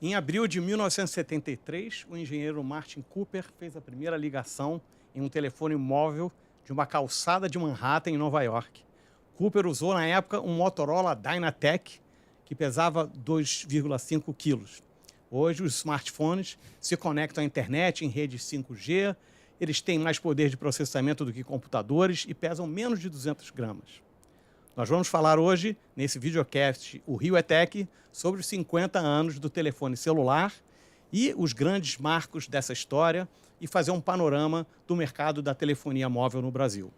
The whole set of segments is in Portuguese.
Em abril de 1973, o engenheiro Martin Cooper fez a primeira ligação em um telefone móvel de uma calçada de Manhattan, em Nova York. Cooper usou, na época, um Motorola Dynatec, que pesava 2,5 quilos. Hoje, os smartphones se conectam à internet em redes 5G, eles têm mais poder de processamento do que computadores e pesam menos de 200 gramas. Nós vamos falar hoje, nesse videocast, o Rio ETEC, sobre os 50 anos do telefone celular e os grandes marcos dessa história e fazer um panorama do mercado da telefonia móvel no Brasil.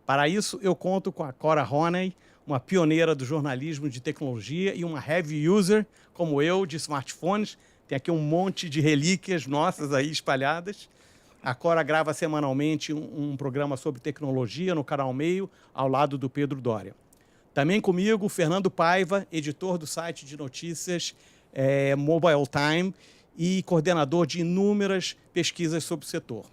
Para isso, eu conto com a Cora Honey, uma pioneira do jornalismo de tecnologia e uma heavy user, como eu, de smartphones. Tem aqui um monte de relíquias nossas aí espalhadas. A Cora grava semanalmente um programa sobre tecnologia no Canal Meio, ao lado do Pedro Doria. Também comigo, Fernando Paiva, editor do site de notícias Mobile Time e coordenador de inúmeras pesquisas sobre o setor.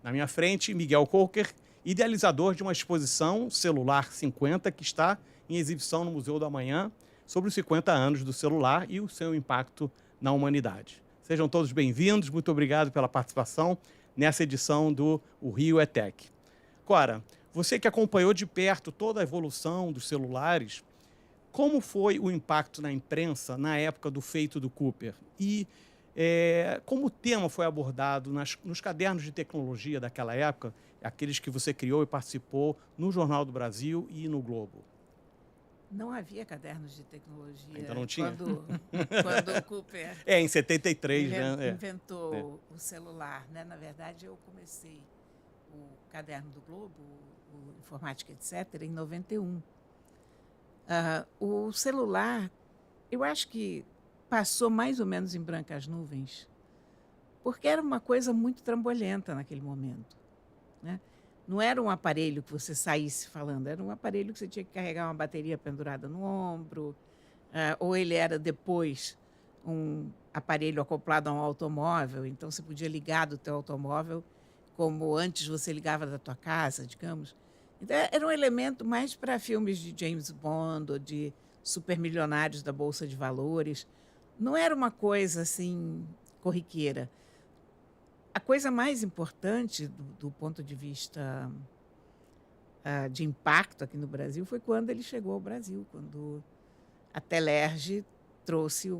Na minha frente, Miguel Coker, idealizador de uma exposição Celular 50, que está em exibição no Museu do Amanhã, sobre os 50 anos do celular e o seu impacto na humanidade. Sejam todos bem-vindos, muito obrigado pela participação nessa edição do Rio ETEC. Cora, você que acompanhou de perto toda a evolução dos celulares, como foi o impacto na imprensa na época do feito do Cooper? E como o tema foi abordado nos cadernos de tecnologia daquela época, aqueles que você criou e participou no Jornal do Brasil e no Globo? Não havia cadernos de tecnologia. Ainda não tinha? Quando o Cooper em 73, né? inventou o celular, né? Na verdade, eu comecei o caderno do Globo, o Informática, etc., em 91. O celular, eu acho que passou mais ou menos em brancas nuvens, porque era uma coisa muito trambolhenta naquele momento, né? Não era um aparelho que você saísse falando, era um aparelho que você tinha que carregar uma bateria pendurada no ombro, ou ele era depois um aparelho acoplado a um automóvel, então você podia ligar do teu automóvel como antes você ligava da tua casa, digamos. Então era um elemento mais para filmes de James Bond ou de supermilionários da Bolsa de Valores. Não era uma coisa assim corriqueira. A coisa mais importante do ponto de vista de impacto aqui no Brasil foi quando ele chegou ao Brasil, quando a Telerge trouxe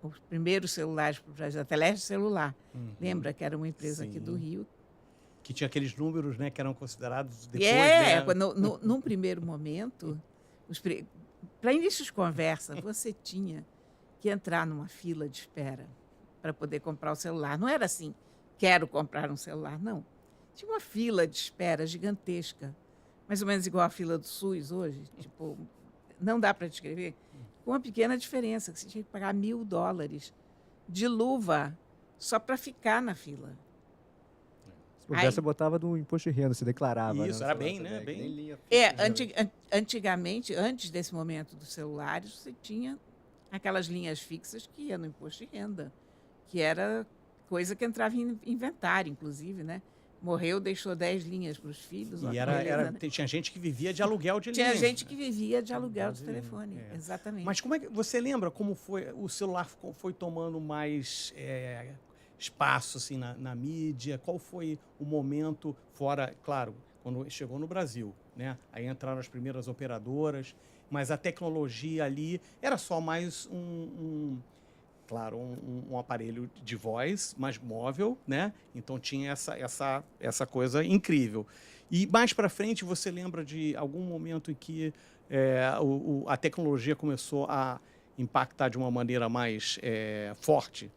os primeiros celulares para o Brasil, a Telerge Celular. Lembra que era uma empresa aqui do Rio? Que tinha aqueles números, né, que eram considerados depois, né? Num primeiro momento, para início de conversa, você tinha que entrar numa fila de espera para poder comprar o celular. Não era assim, quero comprar um celular, não. Tinha uma fila de espera gigantesca, mais ou menos igual a fila do SUS hoje, tipo, não dá para descrever, com uma pequena diferença, que você tinha que pagar $1.000 de luva só para ficar na fila. Se pudesse, você botava no imposto de renda, você declarava. Isso, né, era no bem, celular né? também, Bem... nem linha fixa, Antigamente, antes desse momento dos celulares, você tinha aquelas linhas fixas que ia no imposto de renda, que era coisa que entrava em inventário, inclusive, né? Morreu, deixou 10 linhas para os filhos. E né? tinha gente que vivia de aluguel de linhas. Tinha gente que vivia de aluguel de telefone, exatamente. Mas como é que você lembra como foi o celular foi tomando mais espaço assim na mídia? Qual foi o momento fora, claro, quando chegou no Brasil, né? Aí entraram as primeiras operadoras, mas a tecnologia ali era só mais claro, um aparelho de voz, mas móvel, né? Então tinha essa coisa incrível. E mais para frente, você lembra de algum momento em que a tecnologia começou a impactar de uma maneira mais forte?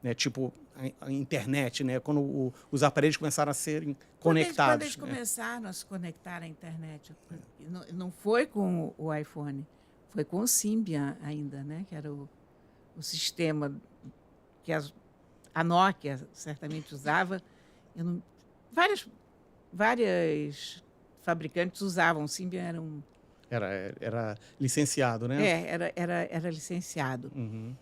Né? Tipo a internet, né? Quando os aparelhos começaram a serem conectados. Quando eles começaram a se conectar à internet, não foi com o iPhone, foi com o Symbian ainda, né? Que era o sistema que a Nokia certamente usava. Várias fabricantes usavam. O Symbian era licenciado, né? Era licenciado. Uhum.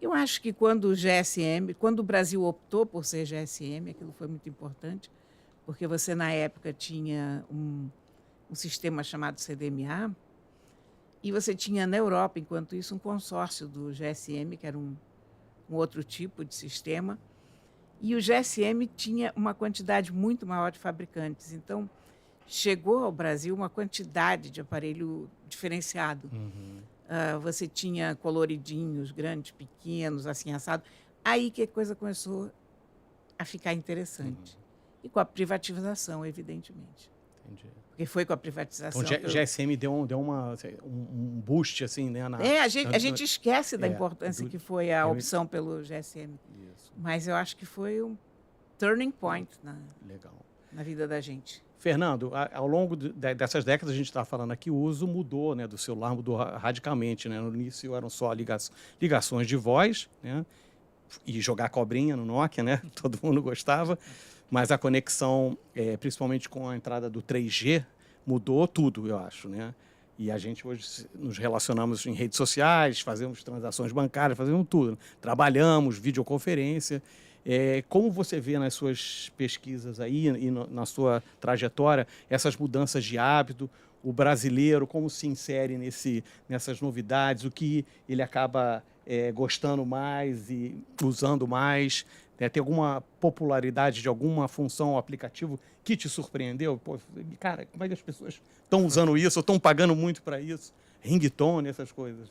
Eu acho que quando o Brasil optou por ser GSM, aquilo foi muito importante, porque você, na época, tinha um sistema chamado CDMA, e você tinha na Europa, enquanto isso, um consórcio do GSM, que era um com outro tipo de sistema. E o GSM tinha uma quantidade muito maior de fabricantes. Então, chegou ao Brasil uma quantidade de aparelho diferenciado. Você tinha coloridinhos, grandes, pequenos, assim, assado. Aí que a coisa começou a ficar interessante. E com a privatização, evidentemente. Entendi. Porque foi com a privatização. Então, o GSM deu um boost, assim, né? A gente esquece da importância que foi a opção pelo GSM. Isso. Mas eu acho que foi um turning point Legal. na vida da gente. Fernando, ao longo dessas décadas, a gente está falando aqui, o uso mudou, né, do celular, mudou radicalmente. Né? No início eram só ligações de voz, né? E jogar cobrinha no Nokia, né? Todo mundo gostava. Mas a conexão, principalmente com a entrada do 3G, mudou tudo, eu acho, né? E a gente hoje nos relacionamos em redes sociais, fazemos transações bancárias, fazemos tudo. Trabalhamos, videoconferência. Como você vê nas suas pesquisas aí e na sua trajetória essas mudanças de hábito, o brasileiro, como se insere nessas novidades, o que ele acaba gostando mais e usando mais? Tem alguma popularidade de alguma função ou aplicativo que te surpreendeu? Pô, cara, como é que as pessoas estão usando isso ou estão pagando muito para isso? Ringtone, essas coisas.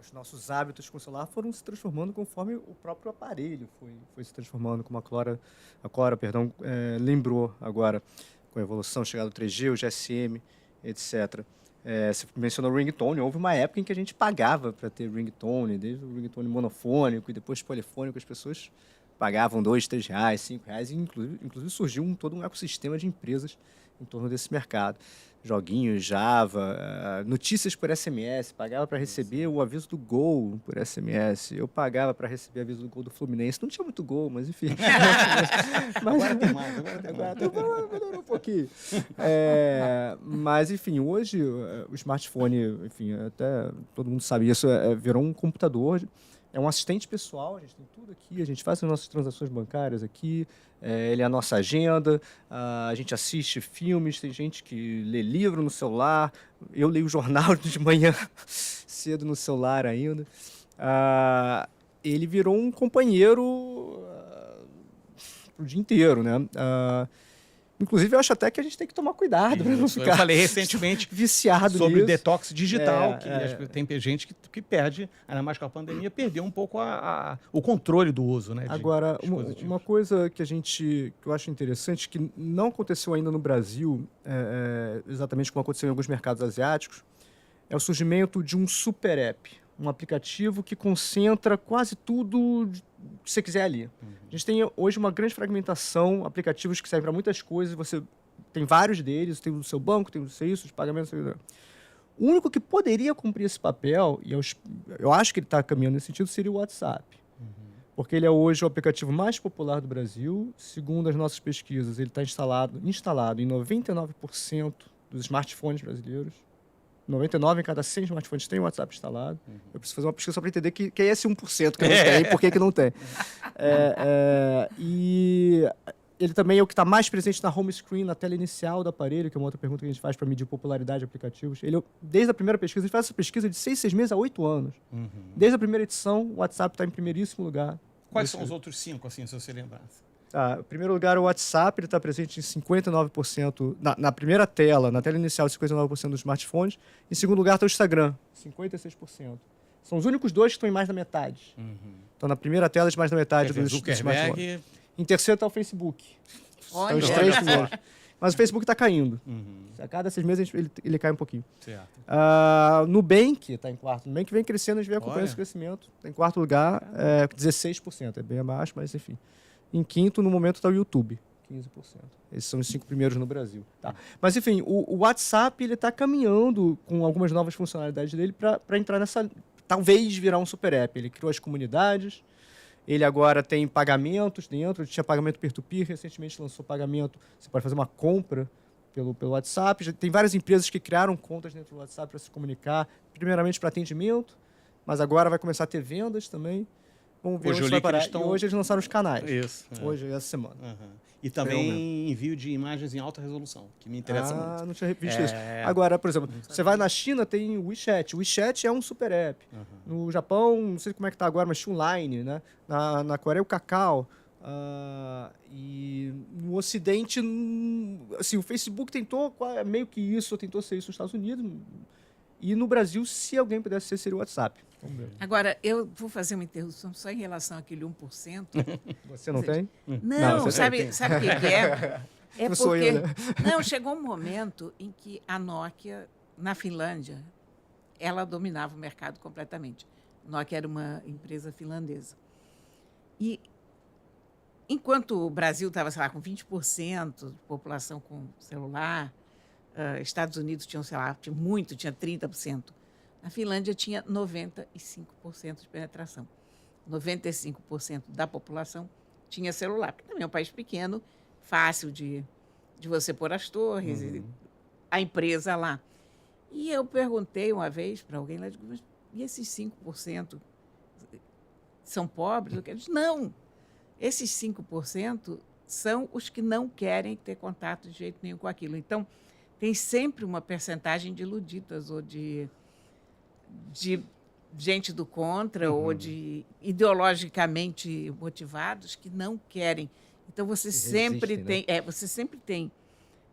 Os nossos hábitos com o celular foram se transformando conforme o próprio aparelho foi se transformando, como a Clara lembrou agora, com a evolução, chegada do 3G, o GSM, etc. Você mencionou o ringtone. Houve uma época em que a gente pagava para ter ringtone, desde o ringtone monofônico e depois polifônico. As pessoas pagavam R$2, R$3, R$5, e inclusive surgiu todo um ecossistema de empresas em torno desse mercado. Joguinhos, Java, notícias por SMS, pagava para receber o aviso do gol por SMS. Eu pagava para receber o aviso do gol do Fluminense. Não tinha muito gol, mas enfim. Agora tem mais. Melhorou um pouquinho. Mas, enfim, hoje o smartphone, enfim, até todo mundo sabe isso, virou um computador, é um assistente pessoal, a gente tem tudo aqui, a gente faz as nossas transações bancárias aqui, ele é a nossa agenda, a gente assiste filmes, tem gente que lê livro no celular, eu leio o jornal de manhã cedo no celular ainda. Ele virou um companheiro o dia inteiro, né? Inclusive, eu acho até que a gente tem que tomar cuidado para não ficar. Eu falei recentemente viciado sobre nisso. o detox digital, tem gente que perde, ainda mais com a pandemia, perdeu um pouco o controle do uso, né? Agora, uma coisa que eu acho interessante, que não aconteceu ainda no Brasil, exatamente como aconteceu em alguns mercados asiáticos, é o surgimento de um super app, um aplicativo que concentra quase tudo que você quiser ali. A gente tem hoje uma grande fragmentação, aplicativos que servem para muitas coisas, você tem vários deles, tem o do seu banco, tem o do seu isso, os pagamentos. O único que poderia cumprir esse papel, e eu acho que ele está caminhando nesse sentido, seria o WhatsApp. Porque ele é hoje o aplicativo mais popular do Brasil. Segundo as nossas pesquisas, ele está instalado em 99% dos smartphones brasileiros. 99 em cada 100 smartphones tem o WhatsApp instalado. Eu preciso fazer uma pesquisa só para entender que é esse 1% que não tem e por que não tem. E ele também é o que está mais presente na home screen, na tela inicial do aparelho, que é uma outra pergunta que a gente faz para medir popularidade de aplicativos. Desde a primeira pesquisa, a gente faz essa pesquisa de 6 meses a 8 anos. Desde a primeira edição, o WhatsApp está em primeiríssimo lugar. Quais são os outros 5, assim, se você lembrasse? Em primeiro lugar, o WhatsApp está presente em 59%, na primeira tela, na tela inicial, 59% dos smartphones. Em segundo lugar está o Instagram, 56%. São os únicos dois que estão em mais da metade. Estão na primeira tela de mais da metade dos smartphones. Em terceiro está o Facebook. Olha. São os 3 primeiros. Mas o Facebook está caindo. A cada 6 meses ele cai um pouquinho. Nubank está em quarto. Nubank vem crescendo, a gente vem acompanhando esse crescimento. Está em quarto lugar, 16%. É bem abaixo, mas enfim. Em quinto, no momento, está o YouTube, 15%. Esses são os 5 primeiros no Brasil. Tá? Mas, enfim, o WhatsApp está caminhando com algumas novas funcionalidades dele para entrar nessa... Talvez virar um super app. Ele criou as comunidades, ele agora tem pagamentos dentro, ele tinha pagamento peer-to-peer, recentemente lançou pagamento, você pode fazer uma compra pelo WhatsApp. Já tem várias empresas que criaram contas dentro do WhatsApp para se comunicar, primeiramente para atendimento, mas agora vai começar a ter vendas também. Vamos ver Hoje eu onde li vai que parar. eles estão- E hoje eles lançaram os canais. Isso. é. Hoje, essa semana. Aham. E também envio de imagens em alta resolução, que me interessa muito. Não tinha visto isso. É. Agora, por exemplo, você vai na China, tem o WeChat. O WeChat é um super app. Aham. No Japão, não sei como é que tá agora, mas tinha o Line, né? Na Coreia, o Kakao. E no Ocidente, assim, o Facebook tentou meio que isso, tentou ser isso nos Estados Unidos. E no Brasil, se alguém pudesse ser, seria o WhatsApp. Vamos ver. Agora, eu vou fazer uma interrupção só em relação àquele 1%. Você não tem? Não, você sabe o que é? É Não sou eu, porque... Não, chegou um momento em que a Nokia, na Finlândia, ela dominava o mercado completamente. A Nokia era uma empresa finlandesa. E enquanto o Brasil estava, sei lá, com 20% de população com celular, Estados Unidos tinham, sei lá, tinha 30%. A Finlândia tinha 95% de penetração. 95% da população tinha celular, porque também é um país pequeno, fácil de você pôr as torres, e a empresa lá. E eu perguntei uma vez para alguém lá, digo, mas e esses 5% são pobres? Eu disse, não, esses 5% são os que não querem ter contato de jeito nenhum com aquilo. Então, tem sempre uma percentagem de iluditas ou de gente do contra ou de ideologicamente motivados que não querem. Então, você sempre tem, você sempre tem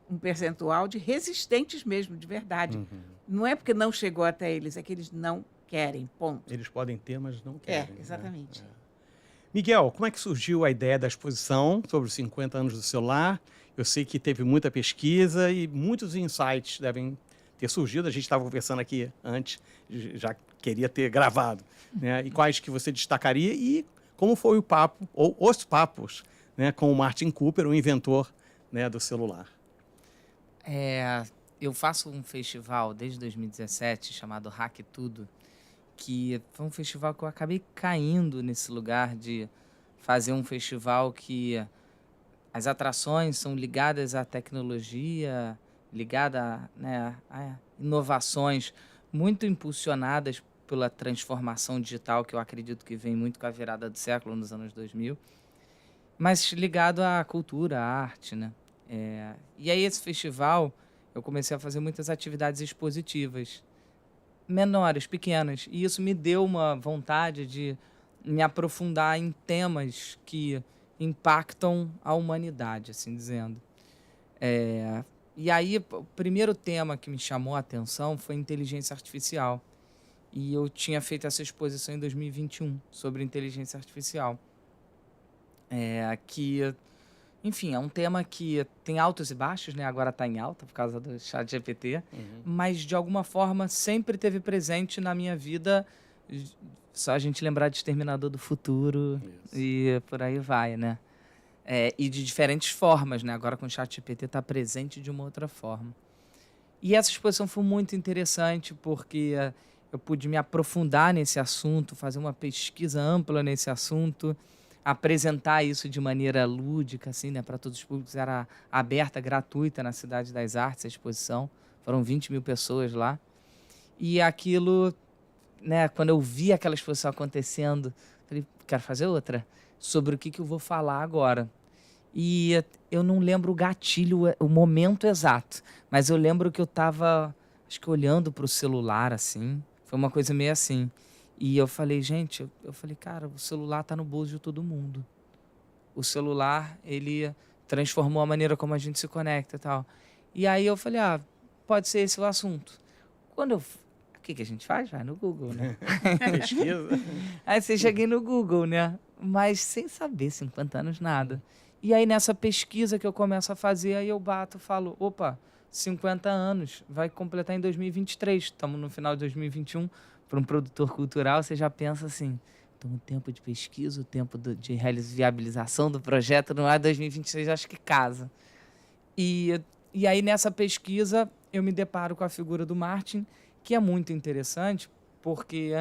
um percentual de resistentes mesmo, de verdade. Não é porque não chegou até eles, é que eles não querem, ponto. Eles podem ter, mas não querem. Exatamente. Né? Miguel, como é que surgiu a ideia da exposição sobre os 50 anos do celular? Eu sei que teve muita pesquisa e muitos insights devem ter surgido. A gente estava conversando aqui antes, já queria ter gravado. Né? E quais que você destacaria e como foi o papo, ou os papos, né, com o Martin Cooper, o inventor, né, do celular? Eu faço um festival desde 2017 chamado Hack Tudo, que foi um festival que eu acabei caindo nesse lugar de fazer um festival que as atrações são ligadas à tecnologia, ligadas a inovações muito impulsionadas pela transformação digital, que eu acredito que vem muito com a virada do século, nos anos 2000, mas ligado à cultura, à arte, né? E aí esse festival, eu comecei a fazer muitas atividades expositivas, menores, pequenas, e isso me deu uma vontade de me aprofundar em temas que impactam a humanidade, assim dizendo. E aí, o primeiro tema que me chamou a atenção foi inteligência artificial. E eu tinha feito essa exposição em 2021 sobre inteligência artificial. Que, enfim, é um tema que tem altos e baixos, né? Agora está em alta por causa do ChatGPT, mas de alguma forma sempre teve presente na minha vida. Só a gente lembrar de Exterminador do Futuro. Isso. E por aí vai, né? E de diferentes formas, né? Agora com o ChatGPT está presente de uma outra forma. E essa exposição foi muito interessante porque eu pude me aprofundar nesse assunto, fazer uma pesquisa ampla nesse assunto, apresentar isso de maneira lúdica, assim, né? Para todos os públicos. Era aberta, gratuita na Cidade das Artes, a exposição. Foram 20 mil pessoas lá. E aquilo, né? Quando eu vi aquela exposição acontecendo, falei, quero fazer outra. Sobre o que eu vou falar agora. E eu não lembro o gatilho, o momento exato, mas eu lembro que eu estava, acho que olhando para o celular, assim, foi uma coisa meio assim. E eu falei, gente, cara, o celular está no bolso de todo mundo. O celular, ele transformou a maneira como a gente se conecta e tal. E aí eu falei, pode ser esse o assunto. O que a gente faz? Vai no Google, né? Pesquisa. Aí você cheguei no Google, né? Mas sem saber, 50 anos, nada. E aí, nessa pesquisa que eu começo a fazer, aí eu bato, falo, opa, 50 anos, vai completar em 2023. Estamos no final de 2021. Para um produtor cultural, você já pensa assim, então o tempo de pesquisa, o tempo de viabilização do projeto, não é 2023, acho que casa. E aí, nessa pesquisa, eu me deparo com a figura do Martin, que é muito interessante, porque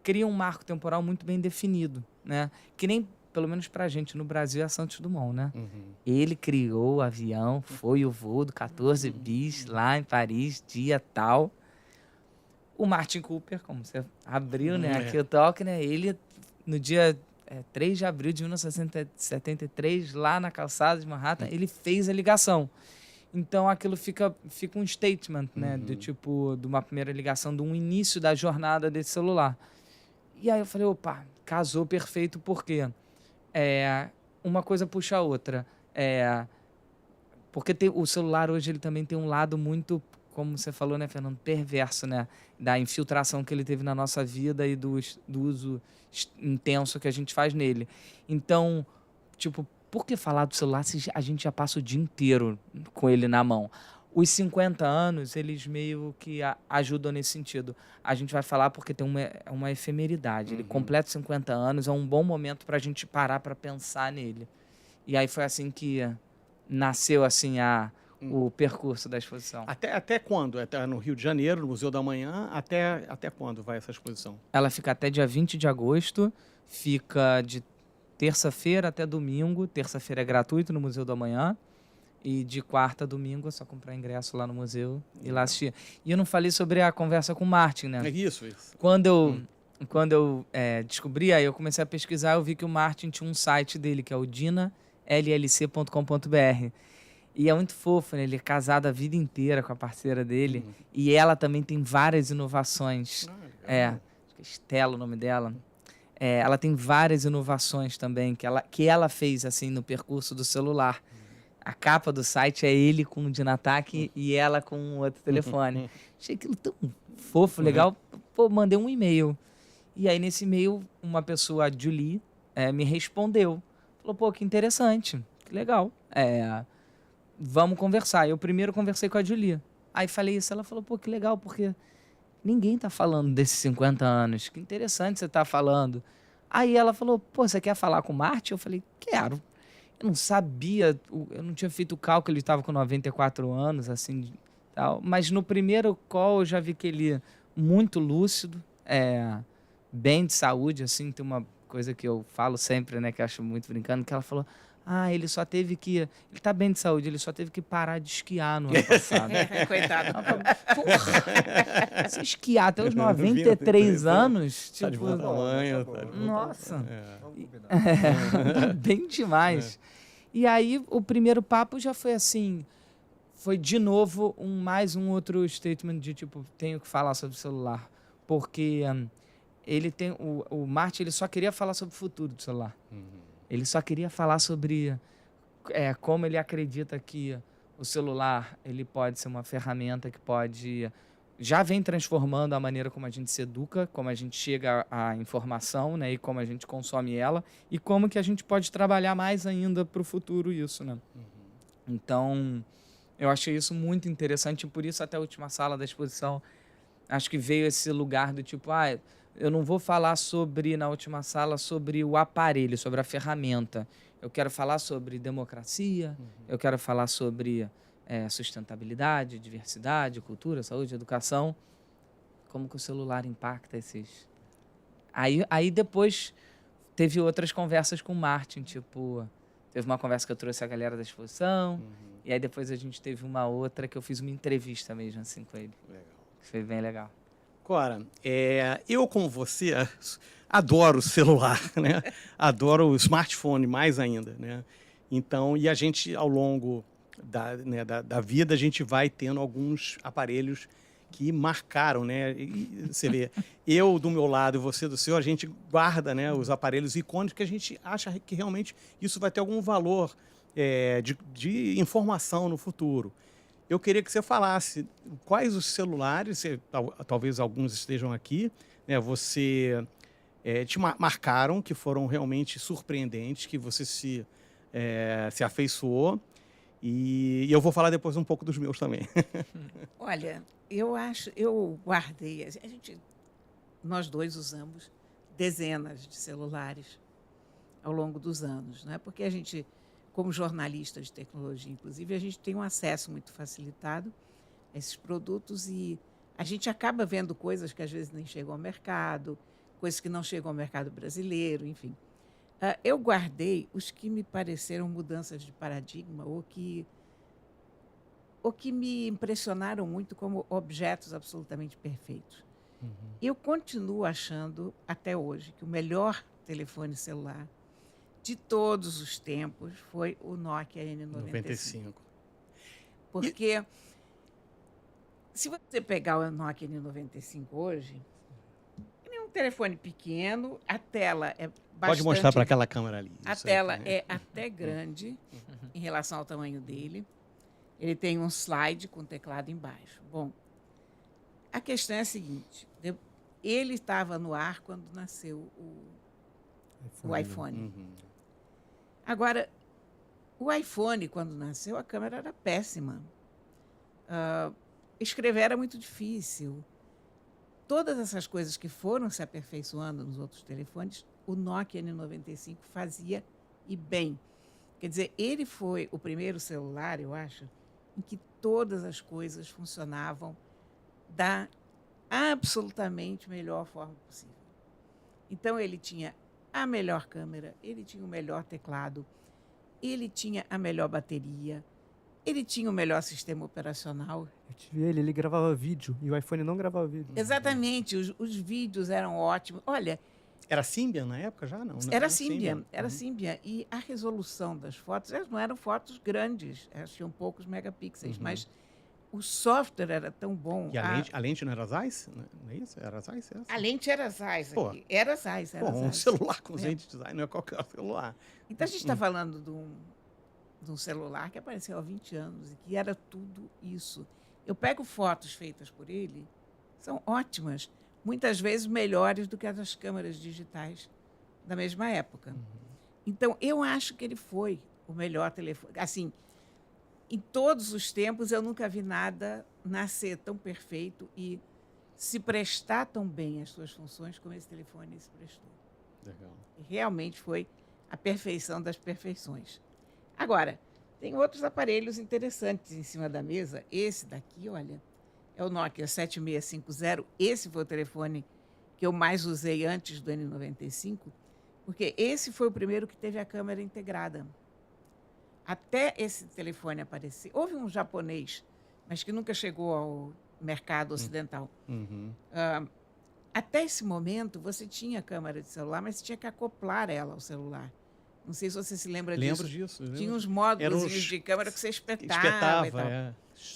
cria um marco temporal muito bem definido, né? Que nem, pelo menos pra gente no Brasil, é Santos Dumont, né? Ele criou o avião, foi o voo do 14 bis lá em Paris, dia tal. O Martin Cooper, como você abriu, né? Aqui o toque, né? Ele, no dia 3 de abril de 1973, lá na calçada de Manhattan, ele fez a ligação. Então aquilo fica um statement, né? Do tipo, de uma primeira ligação, de um início da jornada desse celular. E aí eu falei, opa, casou perfeito, porque uma coisa puxa a outra. Porque o celular hoje ele também tem um lado muito, como você falou, né, Fernando, perverso, né? Da infiltração que ele teve na nossa vida e do uso intenso que a gente faz nele. Então, tipo, por que falar do celular se a gente já passa o dia inteiro com ele na mão? Os 50 anos, eles meio que ajudam nesse sentido. A gente vai falar porque tem uma efemeridade. Ele completa 50 anos, é um bom momento para a gente parar para pensar nele. E aí foi assim que nasceu assim o percurso da exposição. Até quando? Até no Rio de Janeiro, no Museu da Manhã, até quando vai essa exposição? Ela fica até dia 20 de agosto, fica de terça-feira até domingo. Terça-feira é gratuito no Museu da Manhã. E de quarta a domingo é só comprar ingresso lá no museu e lá assistir. E eu não falei sobre a conversa com o Martin, né? Isso. Quando eu descobri, aí eu comecei a pesquisar, eu vi que o Martin tinha um site dele, que é o dinallc.com.br. E é muito fofo, né? Ele é casado a vida inteira com a parceira dele. E ela também tem várias inovações. Acho que é Estela o nome dela. Ela tem várias inovações também que ela fez assim no percurso do celular. A capa do site é ele com o Dynatac e ela com um outro telefone. Achei aquilo tão fofo, legal. Pô, mandei um e-mail. E aí, nesse e-mail, uma pessoa, a Julie, me respondeu. Falou, pô, que interessante, que legal. Vamos conversar. Eu primeiro conversei com a Julie. Aí falei isso, ela falou, pô, que legal, porque ninguém tá falando desses 50 anos. Que interessante você tá falando. Aí ela falou, pô, você quer falar com o Martin? Eu falei, quero. Eu não sabia, eu não tinha feito o cálculo, ele estava com 94 anos, assim, tal. Mas no primeiro call eu já vi que ele muito lúcido, bem de saúde, assim. Tem uma coisa que eu falo sempre, né, que eu acho muito brincando, que ela falou, ele só teve que, ele tá bem de saúde, ele só teve que parar de esquiar no ano passado. Coitado. Porra, você esquiar até os 93 anos, Tá de tipo, bom tamanho. nossa, Vamos combinar. bem demais. E aí, o primeiro papo já foi assim, foi de novo mais um outro statement de tipo, tenho que falar sobre o celular. Porque ele tem, o Martin, ele só queria falar sobre o futuro do celular. Ele só queria falar sobre como ele acredita que o celular ele pode ser uma ferramenta que já vem transformando a maneira como a gente se educa, como a gente chega à informação, né, e como a gente consome ela, e como que a gente pode trabalhar mais ainda para o futuro isso, né? Então, eu achei isso muito interessante, e por isso até a última sala da exposição, acho que veio esse lugar do tipo, eu não vou falar na última sala sobre o aparelho, sobre a ferramenta. Eu quero falar sobre democracia, eu quero falar sobre sustentabilidade, diversidade, cultura, saúde, educação. Como que o celular impacta esses... Aí depois teve outras conversas com o Martin, tipo... Teve uma conversa que eu trouxe a galera da exposição, e aí depois a gente teve uma outra que eu fiz uma entrevista mesmo, assim, com ele. Legal. Foi bem legal. Cora, eu como você adoro o celular, né? Adoro o smartphone mais ainda, né? Então, e a gente ao longo da vida a gente vai tendo alguns aparelhos que marcaram, né? E você vê, eu do meu lado e você do seu, a gente guarda, né, os aparelhos icônicos que a gente acha que realmente isso vai ter algum valor de informação no futuro. Eu queria que você falasse quais os celulares, talvez alguns estejam aqui, né, você te marcaram, que foram realmente surpreendentes, que você se afeiçoou. E eu vou falar depois um pouco dos meus também. Olha, eu guardei, nós dois usamos dezenas de celulares ao longo dos anos, né? Porque a gente, como jornalista de tecnologia, inclusive, a gente tem um acesso muito facilitado a esses produtos e a gente acaba vendo coisas que às vezes nem chegam ao mercado, coisas que não chegam ao mercado brasileiro, enfim. Eu guardei os que me pareceram mudanças de paradigma ou que me impressionaram muito como objetos absolutamente perfeitos. Eu continuo achando, até hoje, que o melhor telefone celular de todos os tempos foi o Nokia N95. 95. Porque se você pegar o Nokia N95 hoje, ele é um telefone pequeno, a tela é bastante... Pode mostrar para aquela câmera ali. A isso aí, tela né? é até grande em relação ao tamanho dele. Ele tem um slide com teclado embaixo. Bom, a questão é a seguinte: ele estava no ar quando nasceu o iPhone. Uhum. Agora, o iPhone, quando nasceu, a câmera era péssima. Escrever era muito difícil. Todas essas coisas que foram se aperfeiçoando nos outros telefones, o Nokia N95 fazia e bem. Quer dizer, ele foi o primeiro celular, eu acho, em que todas as coisas funcionavam da absolutamente melhor forma possível. Então, ele tinha a melhor câmera, ele tinha o melhor teclado, ele tinha a melhor bateria, ele tinha o melhor sistema operacional. Eu tive ele gravava vídeo e o iPhone não gravava vídeo. Exatamente, os vídeos eram ótimos. Olha, Era Symbian na época já? Não, era Symbian, era Uhum. Symbian. E a resolução das fotos, elas não eram fotos grandes, elas tinham poucos megapixels, mas o software era tão bom. E a lente não era Zeiss? Não é isso? Era Zeiss essa? A lente era Zeiss Pô. aqui. Era Zeiss, era Pô, um Zeiss. celular com É. lente de design não é qualquer celular. Então, a gente está falando de um celular que apareceu há 20 anos e que era tudo isso. Eu pego fotos feitas por ele, são ótimas, muitas vezes melhores do que as das câmeras digitais da mesma época. Então, eu acho que ele foi o melhor telefone. Assim, em todos os tempos, eu nunca vi nada nascer tão perfeito e se prestar tão bem às suas funções como esse telefone se prestou. Legal. E realmente foi a perfeição das perfeições. Agora, tem outros aparelhos interessantes em cima da mesa. Esse daqui, olha, é o Nokia 7650. Esse foi o telefone que eu mais usei antes do N95, porque esse foi o primeiro que teve a câmera integrada. Até esse telefone aparecer, houve um japonês, mas que nunca chegou ao mercado ocidental. Uhum. Até esse momento, você tinha câmera de celular, mas você tinha que acoplar ela ao celular. Não sei se você se lembra Lembro disso. disso. Tinha uns Eram módulos os- de câmera que você espetava. Espetava, e tal. é.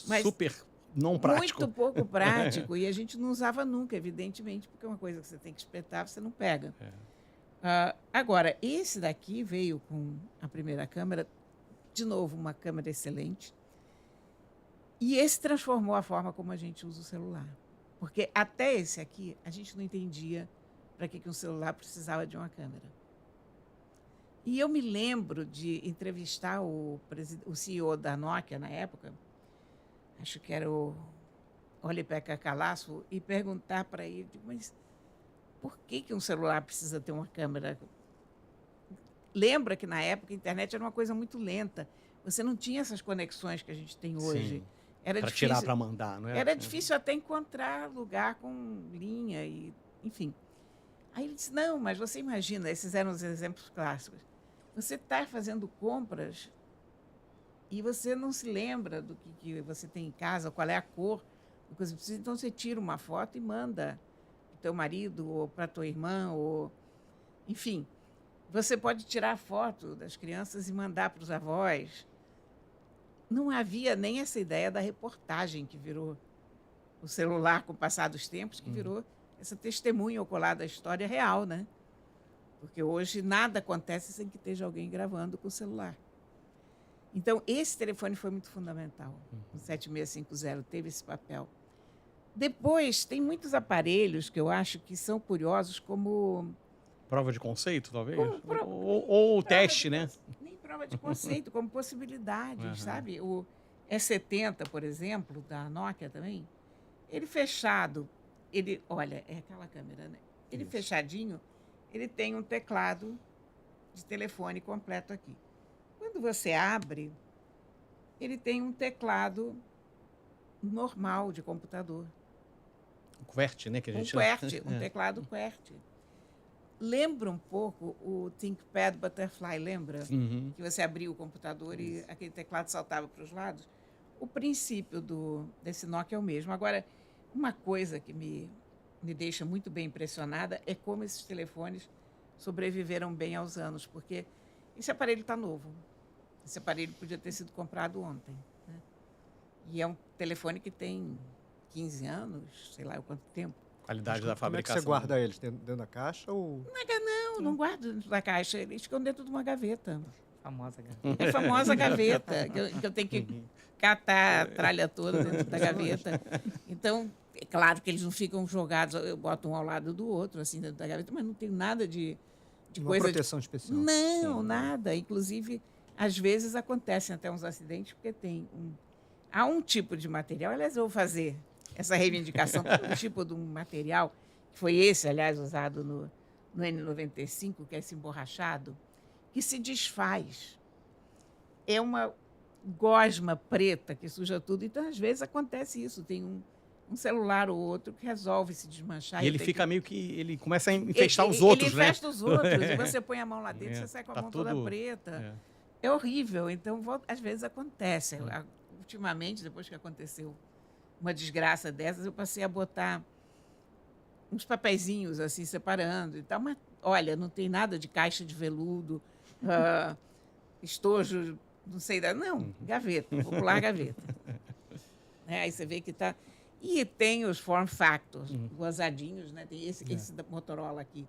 Mas Super não prático. Muito pouco prático. E a gente não usava nunca, evidentemente, porque é uma coisa que você tem que espetar, você não pega. Agora, esse daqui veio com a primeira câmera, de novo, uma câmera excelente. E esse transformou a forma como a gente usa o celular. Porque até esse aqui, a gente não entendia para que um celular precisava de uma câmera. E eu me lembro de entrevistar o CEO da Nokia na época, acho que era o Olli-Pekka Kallasvuo, e perguntar para ele, mas por que um celular precisa ter uma câmera? Lembra que na época a internet era uma coisa muito lenta. Você não tinha essas conexões que a gente tem hoje. Sim. Era Para difícil. tirar, para mandar, não é? Era difícil até encontrar lugar com linha e, enfim. Aí ele disse, não, mas você imagina, esses eram os exemplos clássicos. Você está fazendo compras e você não se lembra do que você tem em casa, qual é a cor do que você precisa. Então, você tira uma foto e manda para o teu marido ou para a tua irmã, ou... Enfim, você pode tirar a foto das crianças e mandar para os avós. Não havia nem essa ideia da reportagem que virou o celular com o passar dos tempos, que virou essa testemunha ocular da história real, né? Porque hoje nada acontece sem que esteja alguém gravando com o celular. Então, esse telefone foi muito fundamental. O 7650 teve esse papel. Depois, tem muitos aparelhos que eu acho que são curiosos, como... Prova de conceito, talvez? Como Ou teste, né? Nem prova de conceito, como possibilidades, Uhum. sabe? O E70, por exemplo, da Nokia também, ele fechado, olha, é aquela câmera, né? Ele Isso. fechadinho, ele tem um teclado de telefone completo aqui. Quando você abre, ele tem um teclado normal de computador. O QWERTY, né? Que a Um gente QWERTY, um É. teclado QWERTY. Lembra um pouco o ThinkPad Butterfly, lembra? Uhum. Que você abria o computador e aquele teclado saltava para os lados. O princípio desse Nokia é o mesmo. Agora, uma coisa que me deixa muito bem impressionada é como esses telefones sobreviveram bem aos anos, porque esse aparelho está novo. Esse aparelho podia ter sido comprado ontem, né? E é um telefone que tem 15 anos, sei lá quanto tempo. Qualidade da Como é que fabricação. você guarda eles? Dentro da caixa ou... Não guardo dentro da caixa, eles ficam dentro de uma gaveta. Famosa, cara. É a famosa gaveta, que eu tenho que catar a tralha toda dentro da gaveta. Então, é claro que eles não ficam jogados, eu boto um ao lado do outro, assim, dentro da gaveta, mas não tem nada de Uma coisa... proteção especial? Não, nada. Inclusive, às vezes acontecem até uns acidentes, porque há um tipo de material, aliás, eu vou fazer essa reivindicação, um tipo de um material, que foi esse, aliás, usado no N95, que é esse emborrachado, que se desfaz. É uma gosma preta que suja tudo. Então, às vezes, acontece isso. Tem um celular ou outro que resolve se desmanchar. E ele fica meio que... Ele começa a infestar os outros, ele né? infesta os outros. E você põe a mão lá dentro, você sai com a tá mão toda tudo- preta. É horrível. Então, às vezes acontece. Ultimamente, depois que aconteceu uma desgraça dessas, eu passei a botar uns papeizinhos assim, separando e tal. Mas, olha, não tem nada de caixa de veludo, estojo, não sei. Não, gaveta, popular gaveta. Aí você vê que está... E tem os form factors, gozadinhos, né? Tem esse da Motorola aqui,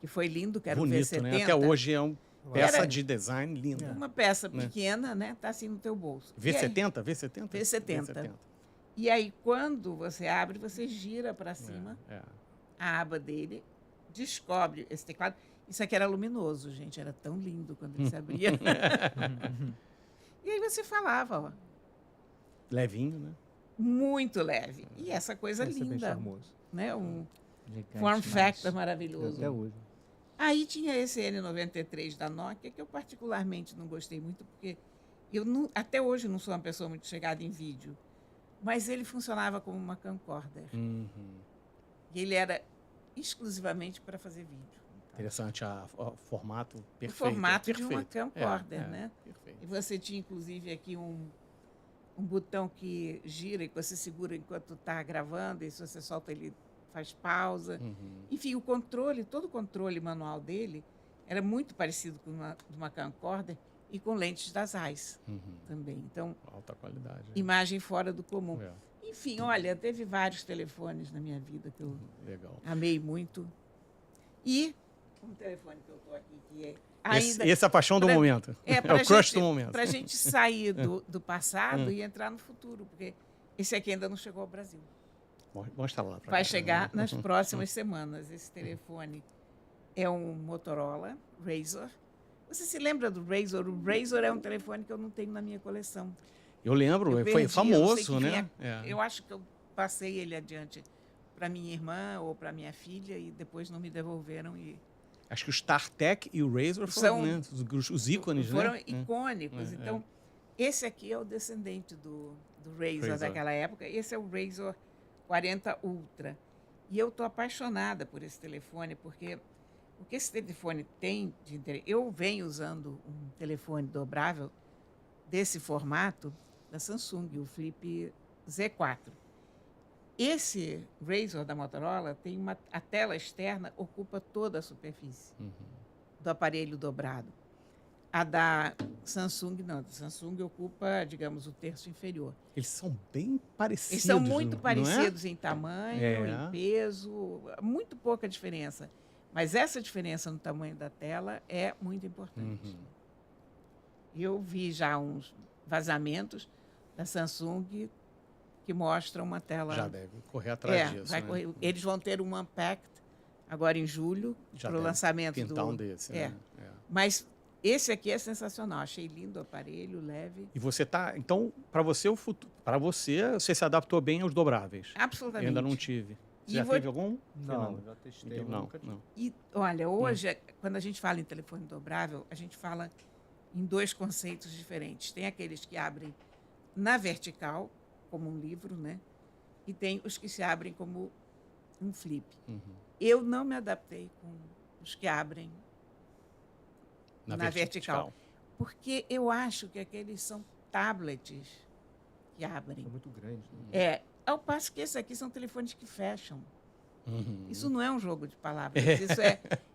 que foi lindo, que era o Bonito, V70. né? Até hoje é uma peça Era- de design linda. Uma peça pequena, né? Tá assim no teu bolso. E aí- V70? V70? V70. E aí, quando você abre, você gira para cima É. a aba dele, descobre esse teclado. Isso aqui era luminoso, gente. Era tão lindo quando ele se abria. E aí você falava, ó, Levinho, né? muito leve. E essa coisa Esse é bem linda, charmoso. né? Um Gigante form demais. factor maravilhoso. Até hoje. Aí tinha esse N93 da Nokia, que eu particularmente não gostei muito, porque até hoje não sou uma pessoa muito chegada em vídeo, mas ele funcionava como uma camcorder. E ele era exclusivamente para fazer vídeo. Interessante o formato perfeito. O formato de uma perfeito. camcorder, né? Perfeito. E você tinha, inclusive, aqui um botão que gira e que você segura enquanto está gravando, e se você solta ele faz pausa. Enfim, todo o controle manual dele era muito parecido com uma camcorder e com lentes das Zeiss também. Então, Alta qualidade. né? imagem fora do comum. É, Enfim, olha, teve vários telefones na minha vida que eu legal. amei muito. E um telefone que eu estou aqui, que é Esse é a paixão do pra- momento. É pra o crush do momento. Para a gente sair do passado e entrar no futuro, porque esse aqui ainda não chegou ao Brasil. Mostra lá. pra Vai cá. chegar nas próximas semanas. Esse telefone é um Motorola Razr. Você se lembra do Razr? O Razr é um telefone que eu não tenho na minha coleção. Eu lembro, Eu foi perdi, eu não sei famoso, que né? Eu acho que eu passei ele adiante para minha irmã ou para minha filha e depois não me devolveram. E Acho que o StarTech e o Razr São- foram né, os ícones, foram né? icônicos. É, Então, esse aqui é o descendente do Razr Razr. daquela época. Esse é o Razr 40 Ultra. E eu estou apaixonada por esse telefone, porque o que esse telefone tem de interesse... Eu venho usando um telefone dobrável desse formato da Samsung, o Flip Z4. Esse Razr da Motorola tem a tela externa ocupa toda a superfície do aparelho dobrado. A da Samsung não, a da Samsung ocupa, digamos, o terço inferior. Eles são bem parecidos. Eles são muito não é? parecidos em tamanho, É. em peso, muito pouca diferença. Mas essa diferença no tamanho da tela é muito importante. Eu vi já uns vazamentos da Samsung que mostram uma tela... Já deve correr atrás disso. vai né? correr. Eles vão ter um Unpacked agora em julho Já para o deve lançamento pintar do... um desse. É. Né? Mas esse aqui é sensacional. Achei lindo o aparelho, leve. E você tá. Então, para você, o futuro. Para você se adaptou bem aos dobráveis. Absolutamente. Eu ainda não tive. Você E já vou- teve algum? Não, Fernanda? já testei. Então, não, nunca tive. não. E, olha, hoje, quando a gente fala em telefone dobrável, a gente fala em dois conceitos diferentes. Tem aqueles que abrem na vertical, como um livro, né? E tem os que se abrem como um flip. Eu não me adaptei com os que abrem na vertical. Porque eu acho que aqueles são tablets que abrem. São muito grandes. Né? Ao passo que esses aqui são telefones que fecham. Uhum. Isso não é um jogo de palavras. Isso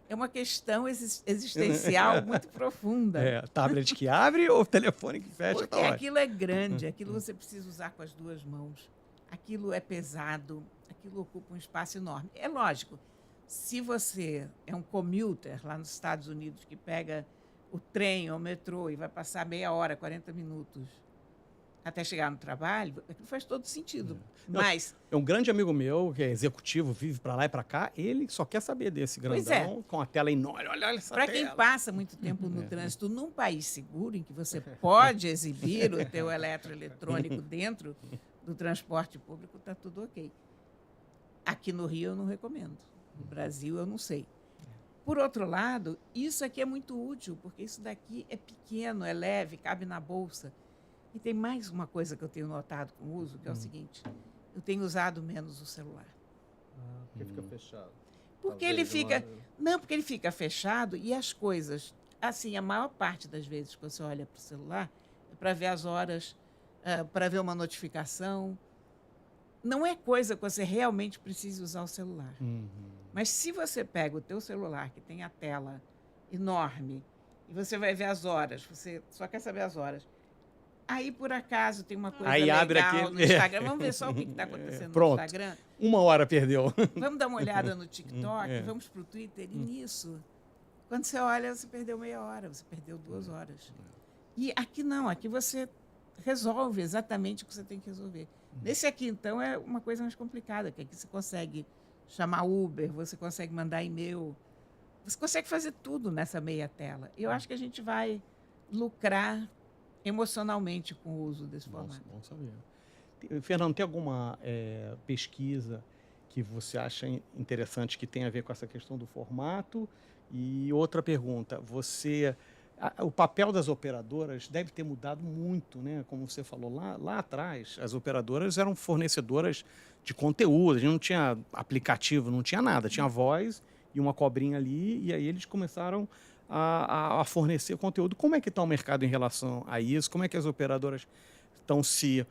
é uma questão existencial muito profunda. Tablet que abre ou telefone que fecha? Porque Tá ótimo. aquilo é grande, aquilo você precisa usar com as duas mãos, aquilo é pesado, aquilo ocupa um espaço enorme. É lógico, se você é um commuter lá nos Estados Unidos que pega o trem ou o metrô e vai passar meia hora, 40 minutos até chegar no trabalho, aquilo faz todo sentido. Mas, É um grande amigo meu, que é executivo, vive pra lá e pra cá, ele só quer saber desse Pois grandão com a tela enorme. Olha essa para tela. quem passa muito tempo no trânsito, num país seguro, em que você pode exibir o teu eletroeletrônico dentro do transporte público, está tudo ok. Aqui no Rio eu não recomendo. No Brasil eu não sei. Por outro lado, isso aqui é muito útil, porque isso daqui é pequeno, é leve, cabe na bolsa. E tem mais uma coisa que eu tenho notado com o uso, que é o seguinte: eu tenho usado menos o celular. Porque fica fechado. Porque Talvez ele fica. uma- Não, porque ele fica fechado e as coisas. Assim, a maior parte das vezes que você olha para o celular é para ver as horas, para ver uma notificação. Não é coisa que você realmente precise usar o celular. Mas se você pega o teu celular, que tem a tela enorme, e você vai ver as horas, você só quer saber as horas. Aí, por acaso, tem uma coisa Aí legal abre aquele- no Instagram. Vamos ver só o que está acontecendo Pronto. no Instagram? 1 hora perdeu. Vamos dar uma olhada no TikTok, É. vamos para o Twitter. E nisso, quando você olha, você perdeu meia hora, você perdeu 2 horas. E aqui não, aqui você resolve exatamente o que você tem que resolver. Nesse aqui, então, é uma coisa mais complicada, que aqui você consegue chamar Uber, você consegue mandar e-mail, você consegue fazer tudo nessa meia tela. E eu acho que a gente vai lucrar emocionalmente com o uso desse formato. Bom saber. Fernando, tem alguma pesquisa que você acha interessante que tem a ver com essa questão do formato? E outra pergunta, o papel das operadoras deve ter mudado muito, né? Como você falou lá atrás, as operadoras eram fornecedoras de conteúdo, a gente não tinha aplicativo, não tinha nada, tinha voz e uma cobrinha ali, e aí eles começaram a fornecer conteúdo. Como é que está o mercado em relação a isso? Como é que as operadoras estão se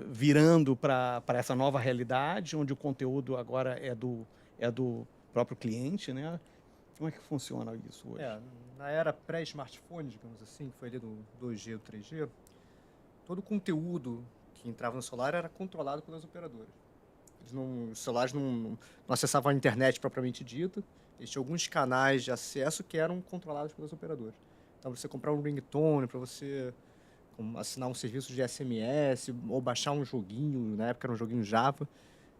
virando para essa nova realidade, onde o conteúdo agora é do próprio cliente, né? Como é que funciona isso hoje? Na era pré-smartphone, digamos assim, que foi ali do 2G, do 3G, todo o conteúdo que entrava no celular era controlado pelas operadoras. Os celulares não acessavam a internet propriamente dita, eles tinham alguns canais de acesso que eram controlados pelas operadoras. Então, para você comprar um ringtone, para você assinar um serviço de SMS ou baixar um joguinho, na época era um joguinho Java,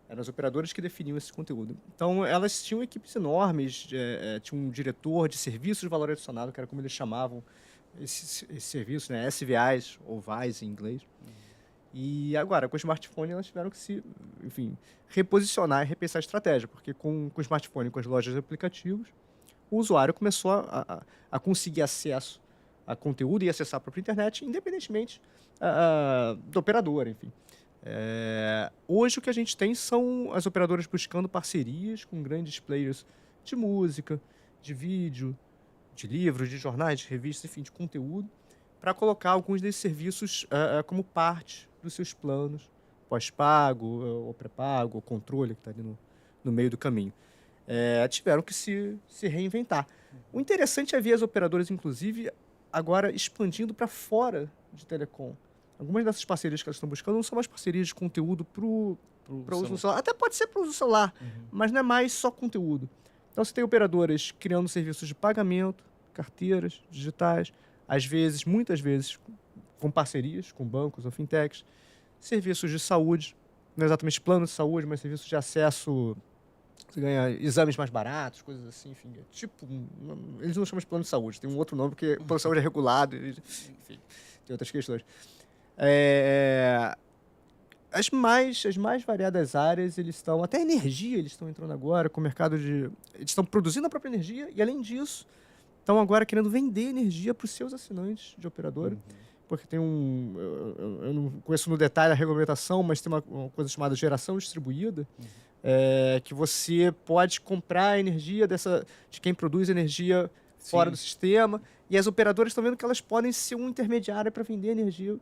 eram as operadoras que definiam esse conteúdo. Então, elas tinham equipes enormes, tinha um diretor de serviços de valor adicionado, que era como eles chamavam esse serviço, né? SVAs, ou VAs em inglês. E agora, com o smartphone, elas tiveram que reposicionar e repensar a estratégia, porque com o smartphone, com as lojas de aplicativos, o usuário começou a conseguir acesso a conteúdo e acessar a própria internet, independentemente do operador, enfim. Hoje o que a gente tem são as operadoras buscando parcerias com grandes players de música, de vídeo, de livros, de jornais, de revistas, enfim, de conteúdo, para colocar alguns desses serviços como parte dos seus planos, pós-pago, ou pré-pago, ou controle, que está ali no meio do caminho. Tiveram que se reinventar. O interessante é ver as operadoras, inclusive, agora expandindo para fora de telecom. Algumas dessas parcerias que elas estão buscando não são mais parcerias de conteúdo para o uso no celular. Até pode ser para o uso do celular, mas não é mais só conteúdo. Então, você tem operadoras criando serviços de pagamento, carteiras digitais, às vezes, muitas vezes, com parcerias com bancos ou fintechs, serviços de saúde, não exatamente plano de saúde, mas serviços de acesso, você ganha exames mais baratos, coisas assim, enfim. Eles não chamam de plano de saúde, tem um outro nome, porque plano de saúde é regulado, enfim, tem outras questões. As mais variadas áreas, eles estão, até energia eles estão entrando agora, com o mercado eles estão produzindo a própria energia e, além disso, estão agora querendo vender energia para os seus assinantes de operadora, porque tem eu não conheço no detalhe a regulamentação, mas tem uma coisa chamada geração distribuída, que você pode comprar a energia de quem produz energia fora do sistema, e as operadoras estão vendo que elas podem ser um intermediário para vender energia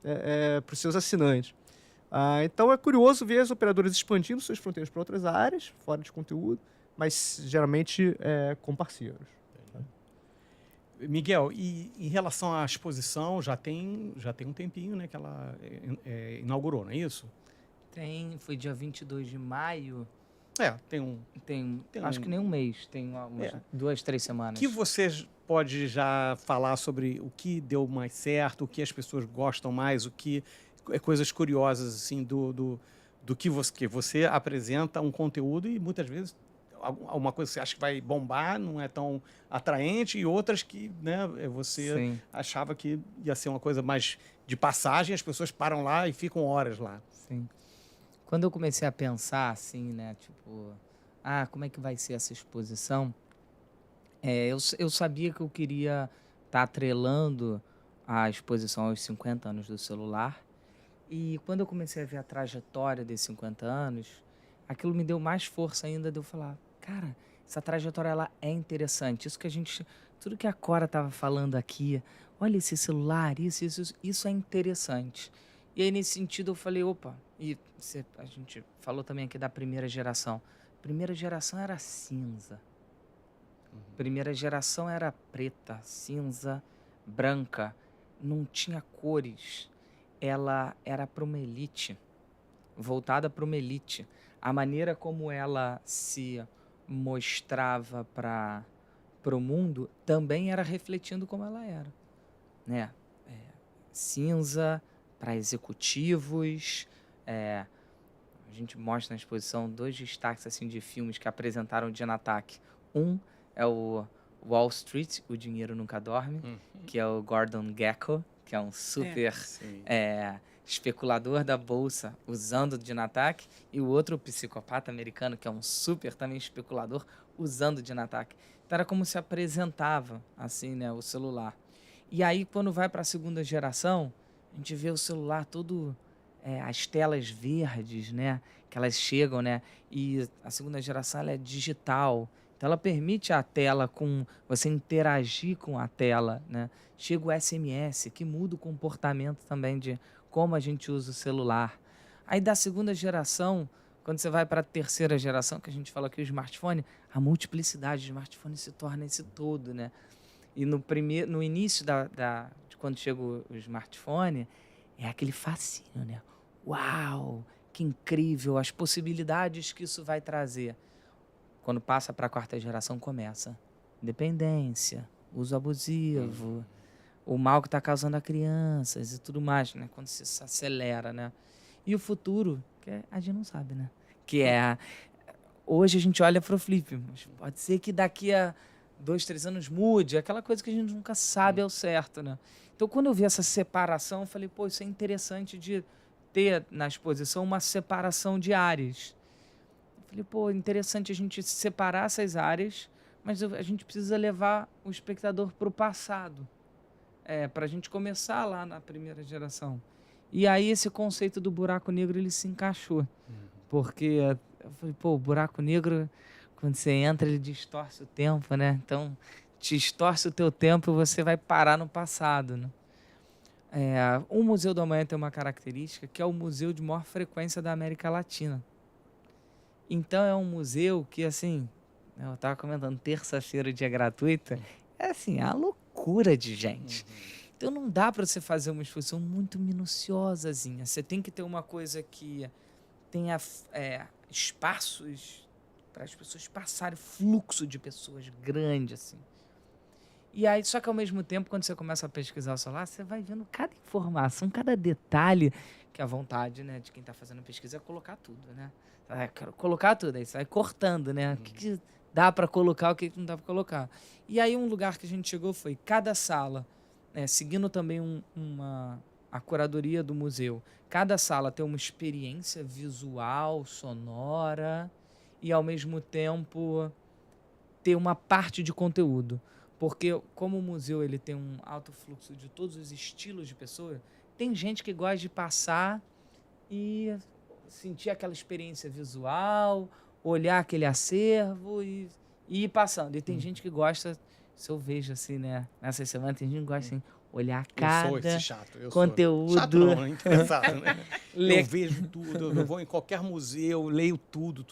para os seus assinantes. Então é curioso ver as operadoras expandindo suas fronteiras para outras áreas, fora de conteúdo, mas geralmente com parceiros. Miguel, e em relação à exposição, já tem um tempinho, né, que ela inaugurou, não é isso? Foi dia 22 de maio. Tem Acho que nem um mês, tem umas 2, 3 semanas. O que você pode já falar sobre o que deu mais certo, o que as pessoas gostam mais, o que coisas curiosas assim do que você apresenta um conteúdo e muitas vezes uma coisa que você acha que vai bombar não é tão atraente e outras que, né, você Sim. achava que ia ser uma coisa mais de passagem, as pessoas param lá e ficam horas lá. Sim. Quando eu comecei a pensar assim, né, tipo, como é que vai ser essa exposição? Eu sabia que eu queria estar atrelando a exposição aos 50 anos do celular. E quando eu comecei a ver a trajetória desses 50 anos, aquilo me deu mais força ainda de eu falar, cara, essa trajetória ela é interessante. Tudo que a Cora estava falando aqui, olha esse celular, isso é interessante. E aí nesse sentido eu falei, opa, a gente falou também aqui da primeira geração. Primeira geração era cinza. Primeira geração era preta, cinza, branca, não tinha cores. Ela era para uma elite, voltada para uma elite. A maneira como ela se mostrava para o mundo também era refletindo como ela era, né? Cinza para executivos. A gente mostra na exposição 2 destaques assim, de filmes que apresentaram o Dinatac. Um é o Wall Street, O Dinheiro Nunca Dorme, que é o Gordon Gekko, que é um super especulador da bolsa usando o Dinatac, e o outro, o Psicopata Americano, que é um super também especulador usando o Dinatac. Então era como se apresentava assim, né, o celular. E aí quando vai para a segunda geração, a gente vê o celular todo, as telas verdes, né, que elas chegam, né, e a segunda geração ela é digital. Então ela permite a tela com você interagir com a tela, né? Chega o SMS, que muda o comportamento também de como a gente usa o celular. Aí da segunda geração, quando você vai para a terceira geração, que a gente fala aqui o smartphone, a multiplicidade de smartphone se torna esse todo, né? E no início de quando chega o smartphone, é aquele fascínio, né? Uau, que incrível, as possibilidades que isso vai trazer. Quando passa para a quarta geração, começa dependência, uso abusivo, o mal que está causando a crianças e tudo mais, né? Quando se acelera, né? E o futuro, que a gente não sabe, né? Hoje a gente olha para o flip, mas pode ser que daqui a 2, 3 anos mude, aquela coisa que a gente nunca sabe ao certo, né? Então, quando eu vi essa separação, eu falei, pô, isso é interessante de ter na exposição uma separação de áreas. Falei, pô, interessante a gente separar essas áreas, mas a gente precisa levar o espectador para o passado, para a gente começar lá na primeira geração. E aí esse conceito do buraco negro, ele se encaixou, porque eu falei, pô, o buraco negro, quando você entra, ele distorce o tempo, né? Então, te distorce o teu tempo e você vai parar no passado, né? O Museu do Amanhã tem uma característica que é o museu de maior frequência da América Latina. Então é um museu que, assim, eu estava comentando, terça-feira, dia gratuito, assim, é uma loucura de gente. Então não dá para você fazer uma exposição muito minuciosazinha. Você tem que ter uma coisa que tenha espaços para as pessoas passarem, fluxo de pessoas grande, assim. E aí, só que ao mesmo tempo, quando você começa a pesquisar o celular, você vai vendo cada informação, cada detalhe, que a vontade, né, de quem está fazendo pesquisa é colocar tudo, né? Quero colocar tudo, aí você vai cortando, né? O que dá para colocar, o que não dá para colocar. E aí um lugar que a gente chegou foi cada sala, seguindo também a curadoria do museu, cada sala tem uma experiência visual, sonora e ao mesmo tempo ter uma parte de conteúdo. Porque como o museu ele tem um alto fluxo de todos os estilos de pessoa, tem gente que gosta de passar e sentir aquela experiência visual, olhar aquele acervo e ir passando. E tem gente que gosta, se eu vejo assim, né, nessas semanas, tem gente que gosta assim, olhar cada eu sou esse chato, conteúdo. Chato não, interessado, né? Eu vejo tudo, eu vou em qualquer museu, leio tudo.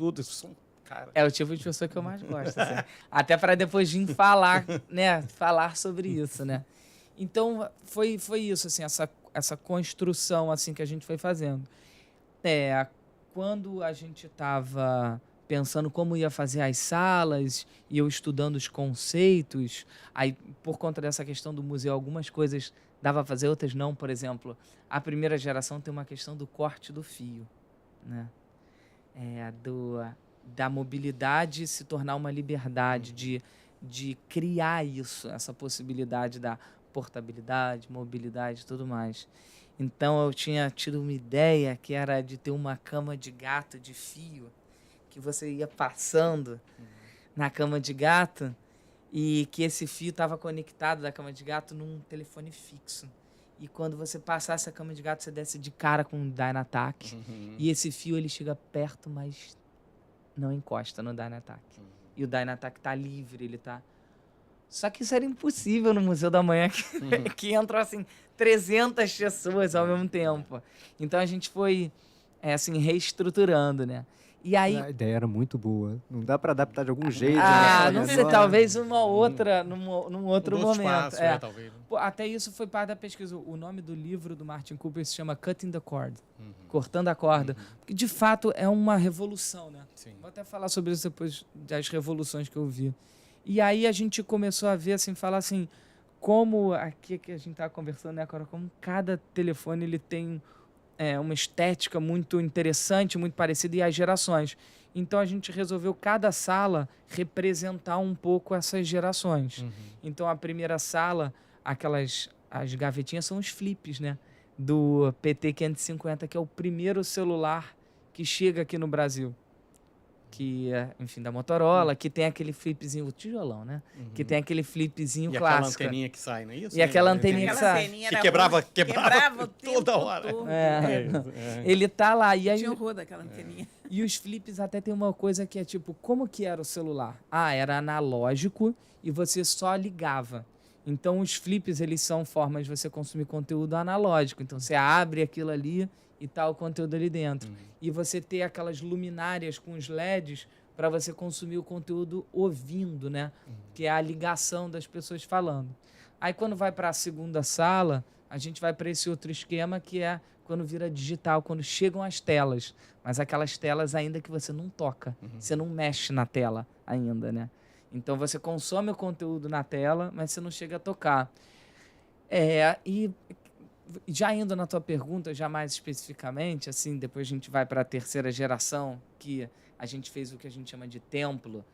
cara. É o tipo de pessoa que eu mais gosto, assim. Até para depois vir falar, né? Falar sobre isso, né? Então, foi isso, assim, essa construção, assim, que a gente foi fazendo. Quando a gente estava pensando como ia fazer as salas e eu estudando os conceitos, aí, por conta dessa questão do museu, algumas coisas dava para fazer, outras não. Por exemplo, a primeira geração tem uma questão do corte do fio, né? Da mobilidade se tornar uma liberdade, de criar isso, essa possibilidade da portabilidade, mobilidade e tudo mais. Então eu tinha tido uma ideia que era de ter uma cama de gato de fio, que você ia passando na cama de gato e que esse fio estava conectado da cama de gato num telefone fixo. E quando você passasse a cama de gato, você desce de cara com o Dynatac. E esse fio, ele chega perto, mas não encosta no Dynatac. E o Dynatac tá livre, ele tá... Só que isso era impossível no Museu da Manhã, que entram, assim, 300 pessoas ao mesmo tempo. Então, a gente foi, assim, reestruturando, né? E aí... A ideia era muito boa. Não dá para adaptar de algum jeito. não sei, talvez num outro momento. Espaço, talvez. Pô, até isso foi parte da pesquisa. O nome do livro do Martin Cooper se chama Cutting the Cord, Cortando a Corda. Porque, de fato, é uma revolução, né? Sim. Vou até falar sobre isso depois das revoluções que eu vi. E aí a gente começou a ver, assim, falar assim, como aqui que a gente estava conversando, né, agora, como cada telefone ele tem uma estética muito interessante, muito parecida, e as gerações. Então a gente resolveu cada sala representar um pouco essas gerações. Então a primeira sala, as gavetinhas são os flips, né? Do PT-550, que é o primeiro celular que chega aqui no Brasil. Que é, enfim, da Motorola, que tem aquele flipzinho, o tijolão, né? Que tem aquele flipzinho clássico. E aquela anteninha que sai, não é isso? E aquela anteninha que sai. Que quebrava o tempo toda hora. todo. Ele tá lá. E aí, Tinha horror daquela anteninha. E os flips até tem uma coisa que é tipo, como que era o celular? Era analógico e você só ligava. Então os flips, eles são formas de você consumir conteúdo analógico. Então você abre aquilo ali e tá o conteúdo ali dentro. E você ter aquelas luminárias com os LEDs para você consumir o conteúdo ouvindo, né? Que é a ligação das pessoas falando. Aí quando vai para a segunda sala, a gente vai para esse outro esquema que é quando vira digital, quando chegam as telas. Mas aquelas telas ainda que você não toca. Você não mexe na tela ainda, né? Então você consome o conteúdo na tela, mas você não chega a tocar. E já indo na tua pergunta, já mais especificamente, assim, depois a gente vai para a terceira geração, que a gente fez o que a gente chama de templo,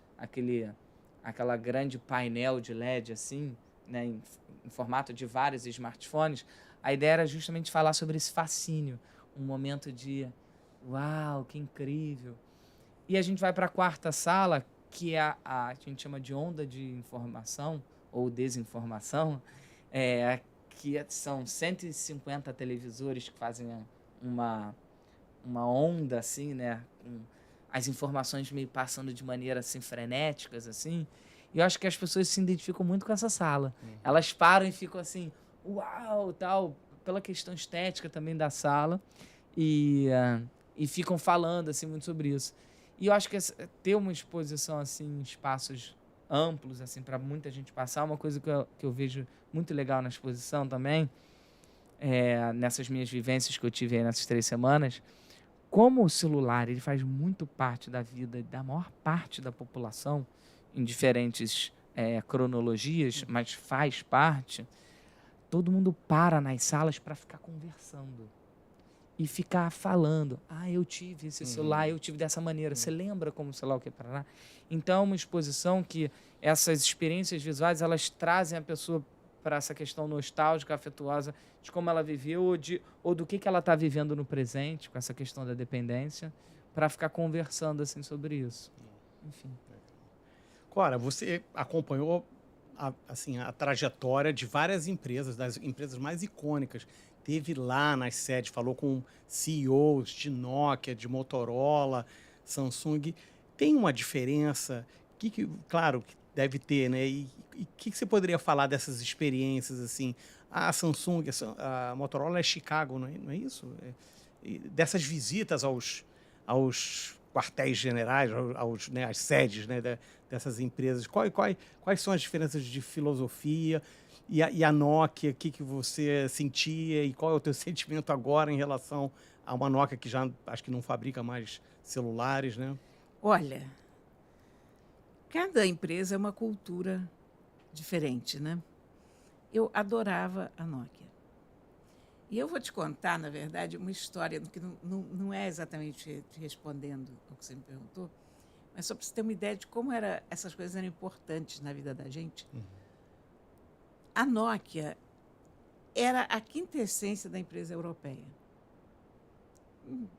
aquela grande painel de LED, assim, né, em formato de vários smartphones. A ideia era justamente falar sobre esse fascínio, um momento de uau, que incrível. E a gente vai para a quarta sala, que é a gente chama de onda de informação ou desinformação, que são 150 televisores que fazem uma onda, assim, né? Com as informações meio passando de maneira, assim, frenéticas, assim. E eu acho que as pessoas se identificam muito com essa sala. Elas param e ficam assim, uau, tal, pela questão estética também da sala. E ficam falando, assim, muito sobre isso. E eu acho que ter uma exposição, assim, em espaços amplos, assim, para muita gente passar, uma coisa que eu vejo muito legal na exposição também, nessas minhas vivências que eu tive aí nessas 3 semanas, como o celular ele faz muito parte da vida da maior parte da população, em diferentes cronologias, mas faz parte, todo mundo para nas salas para ficar conversando. E ficar falando, eu tive esse celular, eu tive dessa maneira. Você lembra como o celular que Paraná? Então, é uma exposição que essas experiências visuais, elas trazem a pessoa para essa questão nostálgica, afetuosa, de como ela viveu ou do que ela está vivendo no presente, com essa questão da dependência, para ficar conversando assim, sobre isso. Enfim. Cora, você acompanhou a trajetória de várias empresas, das empresas mais icônicas. Teve lá nas sedes, falou com CEOs de Nokia, de Motorola, Samsung. Tem uma diferença? Claro que deve ter, né? E o que você poderia falar dessas experiências, assim? A Samsung, a Motorola é Chicago, não é isso? Dessas visitas aos quartéis generais, né, as sedes, né, dessas empresas. Quais são as diferenças de filosofia? E a Nokia, o que você sentia? E qual é o teu sentimento agora em relação a uma Nokia que já acho que não fabrica mais celulares, né? Olha, cada empresa é uma cultura diferente, né? Eu adorava a Nokia. E eu vou te contar, na verdade, uma história que não é exatamente te respondendo ao que você me perguntou, mas só para você ter uma ideia de como essas coisas eram importantes na vida da gente. A Nokia era a quintessência da empresa europeia.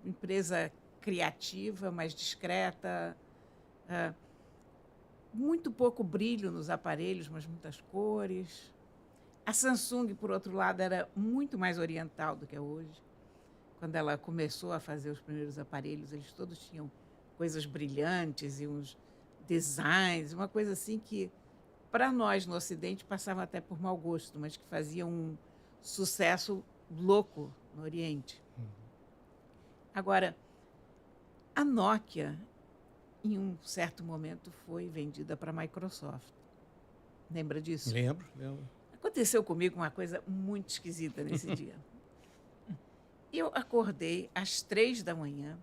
Empresa criativa, mais discreta, muito pouco brilho nos aparelhos, mas muitas cores. A Samsung, por outro lado, era muito mais oriental do que é hoje. Quando ela começou a fazer os primeiros aparelhos, eles todos tinham coisas brilhantes e uns designs, uma coisa assim que, para nós no Ocidente, passava até por mau gosto, mas que fazia um sucesso louco no Oriente. Agora, a Nokia, em um certo momento, foi vendida para a Microsoft. Lembra disso? Lembro. Aconteceu comigo uma coisa muito esquisita nesse dia. Eu acordei às 3 da manhã,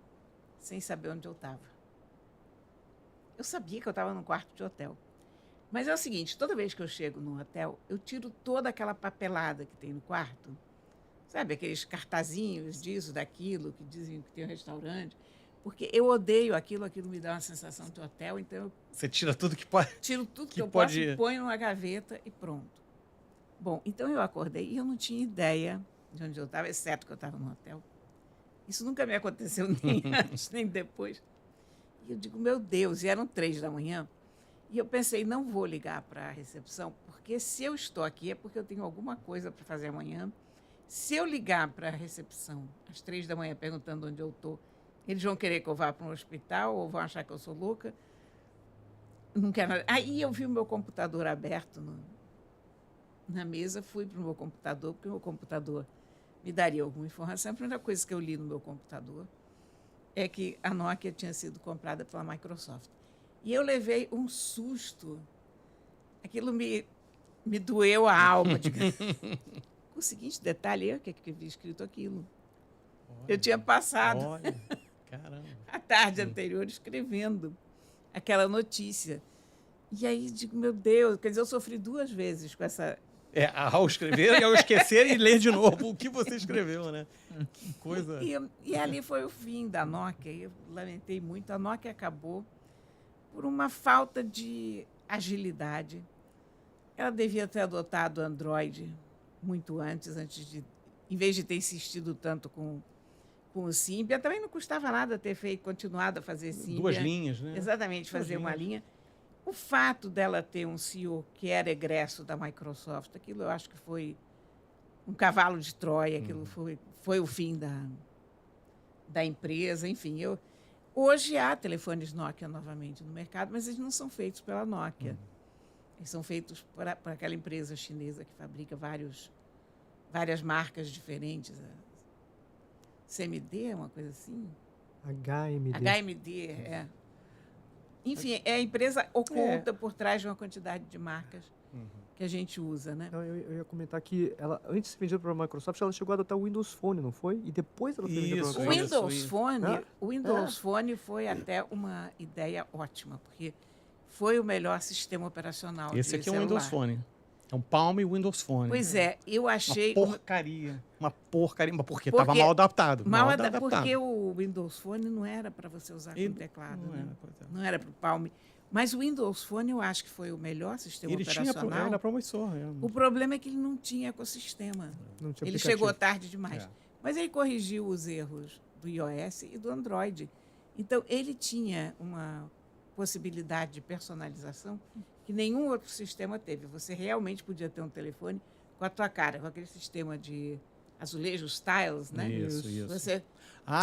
sem saber onde eu estava. Eu sabia que eu estava num quarto de hotel. Mas é o seguinte, toda vez que eu chego num hotel, eu tiro toda aquela papelada que tem no quarto. Sabe, aqueles cartazinhos disso, daquilo, que dizem que tem um restaurante. Porque eu odeio aquilo me dá uma sensação de hotel, então eu Você tira tudo que pode. tiro tudo que eu pode... posso e ponho numa gaveta e pronto. Bom, então eu acordei e eu não tinha ideia de onde eu estava, exceto que eu estava no hotel. Isso nunca me aconteceu nem antes, nem depois. E eu digo, meu Deus, e eram 3 da manhã. E eu pensei, não vou ligar para a recepção, porque se eu estou aqui é porque eu tenho alguma coisa para fazer amanhã. Se eu ligar para a recepção às 3 da manhã perguntando onde eu estou, eles vão querer que eu vá para um hospital ou vão achar que eu sou louca. Não quero nada. Aí eu vi o meu computador aberto na mesa, fui para o meu computador, porque o meu computador me daria alguma informação. A primeira coisa que eu li no meu computador é que a Nokia tinha sido comprada pela Microsoft. E eu levei um susto. Aquilo me doeu a alma. Com o seguinte detalhe, eu que havia escrito aquilo. Eu tinha passado a tarde anterior escrevendo aquela notícia. E aí, digo, meu Deus, quer dizer, eu sofri 2 vezes com essa... ao escrever e ao esquecer e ler de novo o que você escreveu, né? Que coisa... E ali foi o fim da Nokia. Eu lamentei muito. A Nokia acabou por uma falta de agilidade. Ela devia ter adotado o Android muito antes de... Em vez de ter insistido tanto com o Symbian, também não custava nada ter continuado a fazer Symbian. 2 linhas, né? Exatamente, fazer uma linha. O fato dela ter um CEO que era egresso da Microsoft, aquilo eu acho que foi um cavalo de Troia, aquilo foi o fim da empresa. Enfim, hoje há telefones Nokia novamente no mercado, mas eles não são feitos pela Nokia. Eles são feitos por aquela empresa chinesa que fabrica várias marcas diferentes. CMD é uma coisa assim? HMD, é. Enfim, é a empresa oculta por trás de uma quantidade de marcas que a gente usa, né? Não, eu ia comentar que ela, antes de ser vendida para a Microsoft, ela chegou a adotar o Windows Phone, não foi? E depois ela foi vendida para a O Microsoft. Windows Phone, o Windows Phone foi até uma ideia ótima, porque foi o melhor sistema operacional de Esse aqui é um celular. Windows Phone. É um Palm e Windows Phone. Pois é, eu achei... Uma porcaria, porque estava mal adaptado. Porque o Windows Phone não era para você usar com teclado. Não era para o Palm. Mas o Windows Phone eu acho que foi o melhor sistema operacional. Era promissor. O problema é que ele não tinha ecossistema. Ele chegou tarde demais. Mas ele corrigiu os erros do iOS e do Android. Então, ele tinha uma possibilidade de personalização que nenhum outro sistema teve. Você realmente podia ter um telefone com a tua cara, com aquele sistema de azulejos, tiles, né? Isso. Você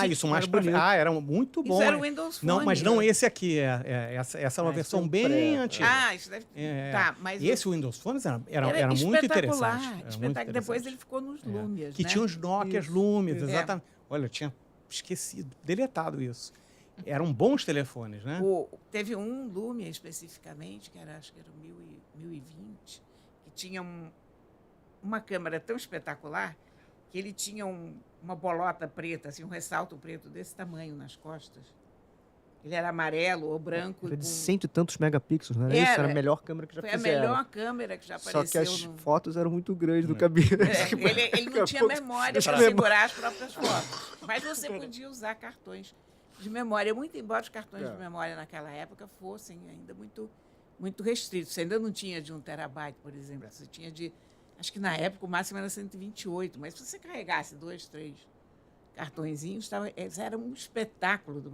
isso mais para... era muito bom. Isso era o Windows Phone. Não, mas não esse aqui. Essa é uma versão bem antiga. Isso deve... Tá, mas esse Windows Phone era muito interessante. Espetacular. Depois ele ficou nos Lumias, que né? tinha os Nokias Lumias, exatamente. Olha, eu tinha esquecido, deletado isso. Eram bons telefones, né? Teve um Lumia especificamente, acho que era o 1020, que tinha uma câmera tão espetacular que ele tinha uma bolota preta, assim, um ressalto preto desse tamanho nas costas. Ele era amarelo ou branco. Era de 100 e tantos megapixels, não era isso? Era a melhor câmera que já Foi fizeram. a melhor câmera que já apareceu. Só que as fotos eram muito grandes, não cabia. Ele não tinha memória para segurar as próprias fotos. Mas você podia usar cartões de memória, muito embora os cartões de memória naquela época fossem ainda muito, muito restritos. Você ainda não tinha de 1 terabyte, por exemplo. Você tinha de... Acho que na época o máximo era 128, mas se você carregasse 2, 3 cartõezinhos, era um espetáculo de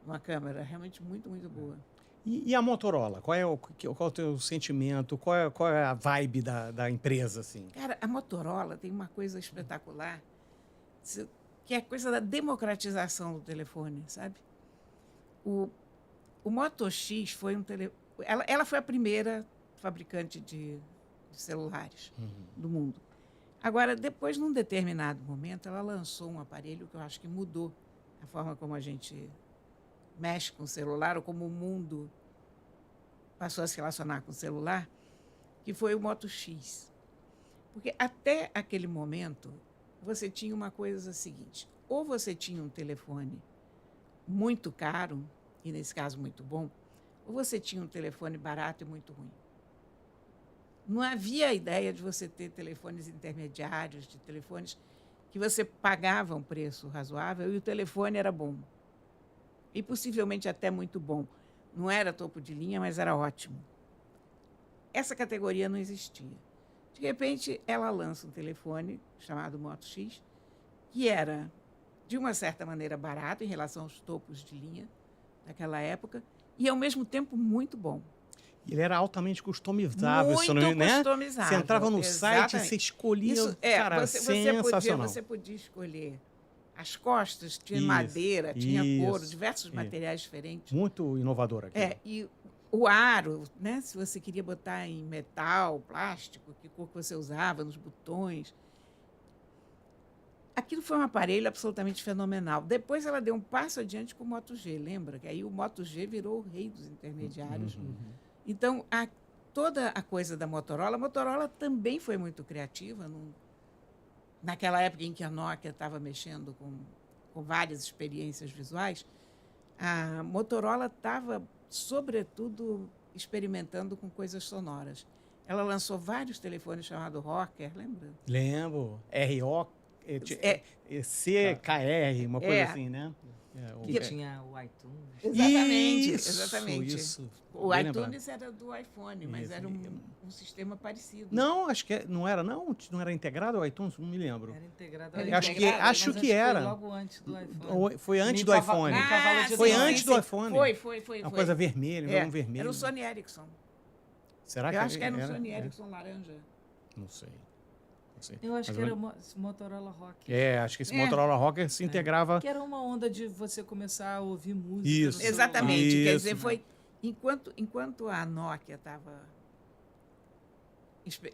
uma câmera realmente muito, muito boa. E a Motorola? Qual é o teu sentimento? Qual é a vibe da empresa, assim? Cara, a Motorola tem uma coisa espetacular, que é a coisa da democratização do telefone, sabe? O Moto X foi ela foi a primeira fabricante de celulares do mundo. Agora, depois, num determinado momento, ela lançou um aparelho que eu acho que mudou a forma como a gente mexe com o celular, ou como o mundo passou a se relacionar com o celular, que foi o Moto X. Porque até aquele momento, você tinha uma coisa seguinte: ou você tinha um telefone muito caro, e nesse caso muito bom, ou você tinha um telefone barato e muito ruim. Não havia a ideia de você ter telefones intermediários, de telefones que você pagava um preço razoável e o telefone era bom. E possivelmente até muito bom. Não era topo de linha, mas era ótimo. Essa categoria não existia. De repente, ela lança um telefone chamado Moto X, que era, de uma certa maneira, barato em relação aos topos de linha daquela época, e, ao mesmo tempo, muito bom. Ele era altamente customizável. Muito customizável. Você entrava no site, você escolhia, cara, sensacional. Você podia escolher as costas, tinha madeira, tinha couro, diversos materiais diferentes. Muito inovador aqui. E o aro, né? Se você queria botar em metal, plástico, que cor que você usava, nos botões. Aquilo foi um aparelho absolutamente fenomenal. Depois ela deu um passo adiante com o Moto G, lembra? Que aí o Moto G virou o rei dos intermediários. Então, toda a coisa da Motorola, a Motorola também foi muito criativa. Naquela época em que a Nokia estava mexendo com várias experiências visuais, a Motorola estava, sobretudo, experimentando com coisas sonoras. Ela lançou vários telefones chamados Rocker, lembra? Lembro. CKR, uma coisa assim, né? Que tinha o iTunes. Exatamente. Isso. O iTunes era do iPhone, mas era um sistema parecido. Não, acho que não era, não. Não era integrado ao iTunes? Não me lembro. Era integrado. Acho que era. Foi logo antes do iPhone. Foi antes do iPhone. Foi antes do iPhone. Foi. Uma coisa vermelha, um vermelho. Era o Sony Ericsson. Será que eu acho que era um Sony Ericsson laranja. Não sei. Eu acho que era o Motorola Rocker. Acho que esse Motorola Rocker se integrava... Que era uma onda de você começar a ouvir música. Isso. Exatamente. Isso. Quer dizer, foi... Enquanto a Nokia estava...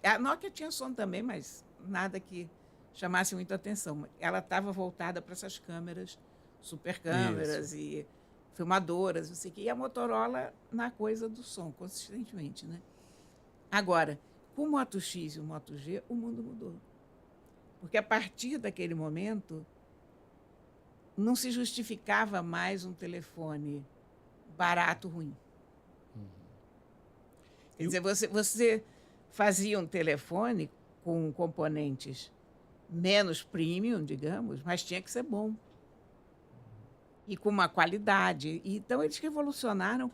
A Nokia tinha som também, mas nada que chamasse muita atenção. Ela estava voltada para essas câmeras, super câmeras e filmadoras, não sei o quê. E a Motorola na coisa do som, consistentemente, né? Agora... Com o Moto X e o Moto G, o mundo mudou. Porque, a partir daquele momento, não se justificava mais um telefone barato, ruim. Quer dizer, você fazia um telefone com componentes menos premium, digamos, mas tinha que ser bom. E com uma qualidade. Então, eles revolucionaram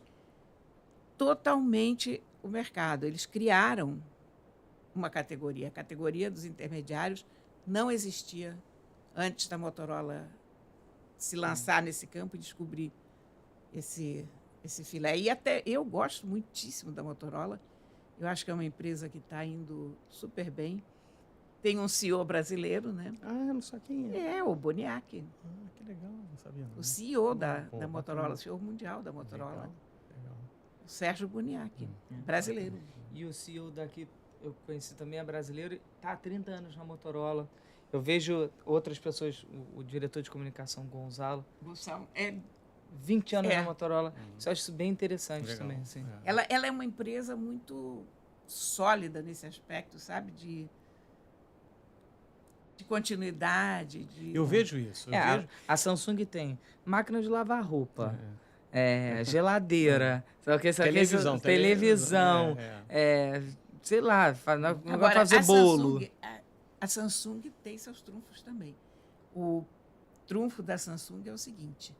totalmente o mercado. Eles criaram uma categoria. A categoria dos intermediários não existia antes da Motorola se lançar nesse campo e descobrir esse filé. E até eu gosto muitíssimo da Motorola. Eu acho que é uma empresa que está indo super bem. Tem um CEO brasileiro, né? Eu não sei quem é. O Boniac. Que legal, não sabia não. O CEO da Motorola, o CEO mundial da Motorola. Legal. O Sérgio Boniac, brasileiro. E o CEO daqui, eu conheci também, é brasileiro, está há 30 anos na Motorola. Eu vejo outras pessoas, o diretor de comunicação, Gonçalo, 20 anos É. na Motorola. Isso eu acho isso bem interessante Legal. também. Assim. É. Ela é uma empresa muito sólida nesse aspecto, sabe? De continuidade, Eu vejo isso. Eu É, vejo. a Samsung tem máquina de lavar roupa, É. geladeira, sabe o que? Televisão. televisão, É. sei lá, negócio pra Agora, fazer bolo. A Samsung tem seus trunfos também. O trunfo da Samsung é o seguinte: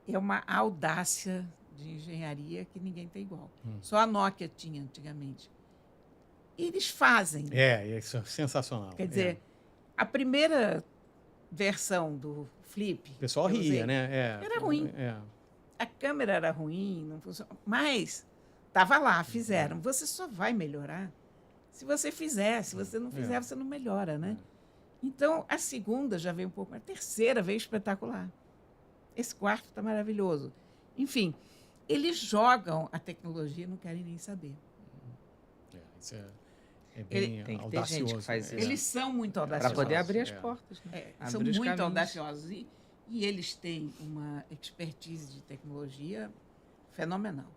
é uma audácia de engenharia que ninguém tem igual. Só a Nokia tinha antigamente. Eles fazem. Isso é sensacional. Quer dizer, a primeira versão do Flip. O pessoal que eu ria, usei, né? Era ruim. É. A câmera era ruim, não funcionava. Mas estava lá, fizeram. Você só vai melhorar se você fizer. Se você não fizer, você não melhora, né? Então, a segunda já veio um pouco, a terceira veio espetacular. Esse quarto está maravilhoso. Enfim, eles jogam a tecnologia e não querem nem saber. Isso é bem Tem que ter audacioso. gente que faz né? isso. Eles são muito Para audaciosos. poder abrir as É. portas. Né? São Abrir os muito caminhos. audaciosos. E eles têm uma expertise de tecnologia fenomenal.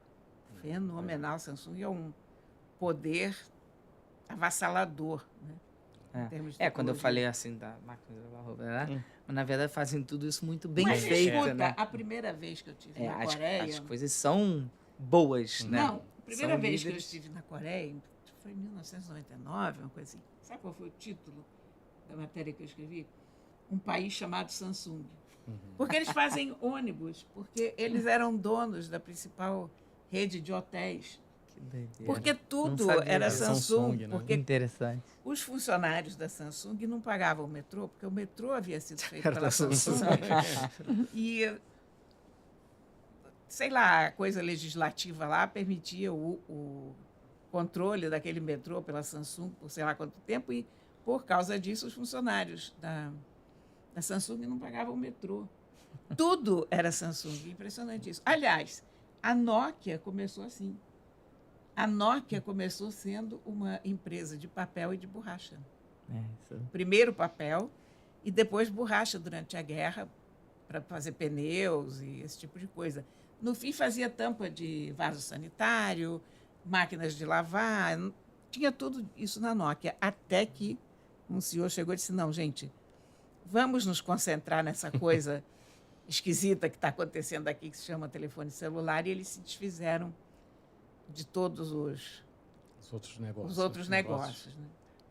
Fenomenal. Samsung é um poder avassalador, né? Em termos de Quando eu tecnologia. falei assim da máquina de lavar roupa, né? Mas na verdade fazem tudo isso muito bem Mas feito, escuta, né? a primeira vez que eu estive na As Coreia... coisas são boas, né? Não, a primeira São vez que eu líderes. estive na Coreia foi em 1999, uma coisa assim. Sabe qual foi o título da matéria que eu escrevi? Um país chamado Samsung. Porque eles fazem ônibus, porque eles eram donos da principal rede de hotéis. Que doideira. Porque tudo Não sabia era disso. Samsung, né? porque Interessante. os funcionários da Samsung não pagavam o metrô, porque o metrô havia sido feito Era pela da Samsung. Samsung. E, sei lá, a coisa legislativa lá permitia o controle daquele metrô pela Samsung por sei lá quanto tempo, e, por causa disso, os funcionários da Samsung não pagavam o metrô. Tudo era Samsung. Impressionante isso. Aliás, a Nokia começou assim. A Nokia começou sendo uma empresa de papel e de borracha. Primeiro papel e depois borracha durante a guerra para fazer pneus e esse tipo de coisa. No fim, fazia tampa de vaso sanitário, máquinas de lavar, tinha tudo isso na Nokia. Até que um senhor chegou e disse, não, gente, vamos nos concentrar nessa coisa esquisita que está acontecendo aqui, que se chama telefone celular, e eles se desfizeram de todos os outros negócios.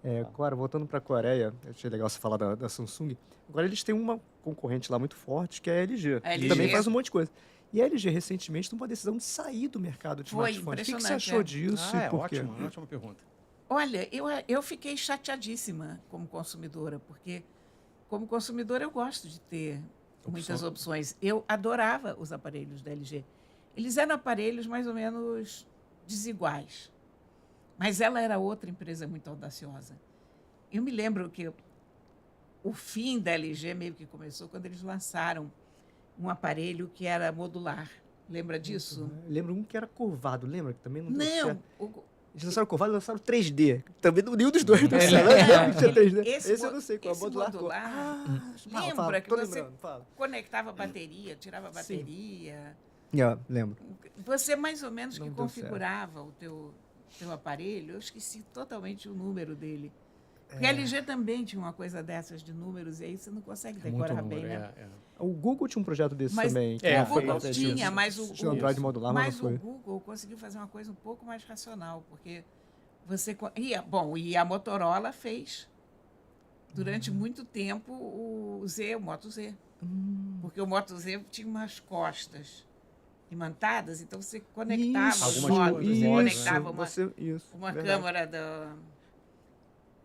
Né? Claro, voltando para a Coreia, eu achei legal você falar da Samsung. Agora eles têm uma concorrente lá muito forte, que é a LG. A Que LG. também faz um monte de coisa. E a LG recentemente tomou a decisão de sair do mercado de Foi smartphones. O que você impressionante, achou é. disso e por quê? Ótima pergunta. Olha, eu fiquei chateadíssima como consumidora, porque como consumidora eu gosto de ter muitas opções. Eu adorava os aparelhos da LG. Eles eram aparelhos mais ou menos desiguais, mas ela era outra empresa muito audaciosa. Eu me lembro que o fim da LG meio que começou quando eles lançaram um aparelho que era modular. Lembra disso? Lembro um que era curvado, lembra? Que também não deu Não, certo. Eles lançaram curvado e lançaram 3D. Também nenhum dos dois deu certo. Eu lembro que tinha 3D. Esse eu não sei qual é o modular. lembra que você fala. conectava a bateria, tirava a bateria. Lembro. Você mais ou menos Não que deu configurava o teu aparelho. Eu esqueci totalmente o número dele. Porque a LG também tinha uma coisa dessas de números, e aí você não consegue decorar bem, né? O Google tinha um projeto desse Mas também. que É, o foi Google parte tinha, disso. mas o Tinha um Android modular, mas mas não o foi. Google conseguiu fazer uma coisa um pouco mais racional, porque você... E a Motorola fez, durante muito tempo, o Moto Z. Porque o Moto Z tinha umas costas imantadas, então você conectava os módulos, você conectava uma câmera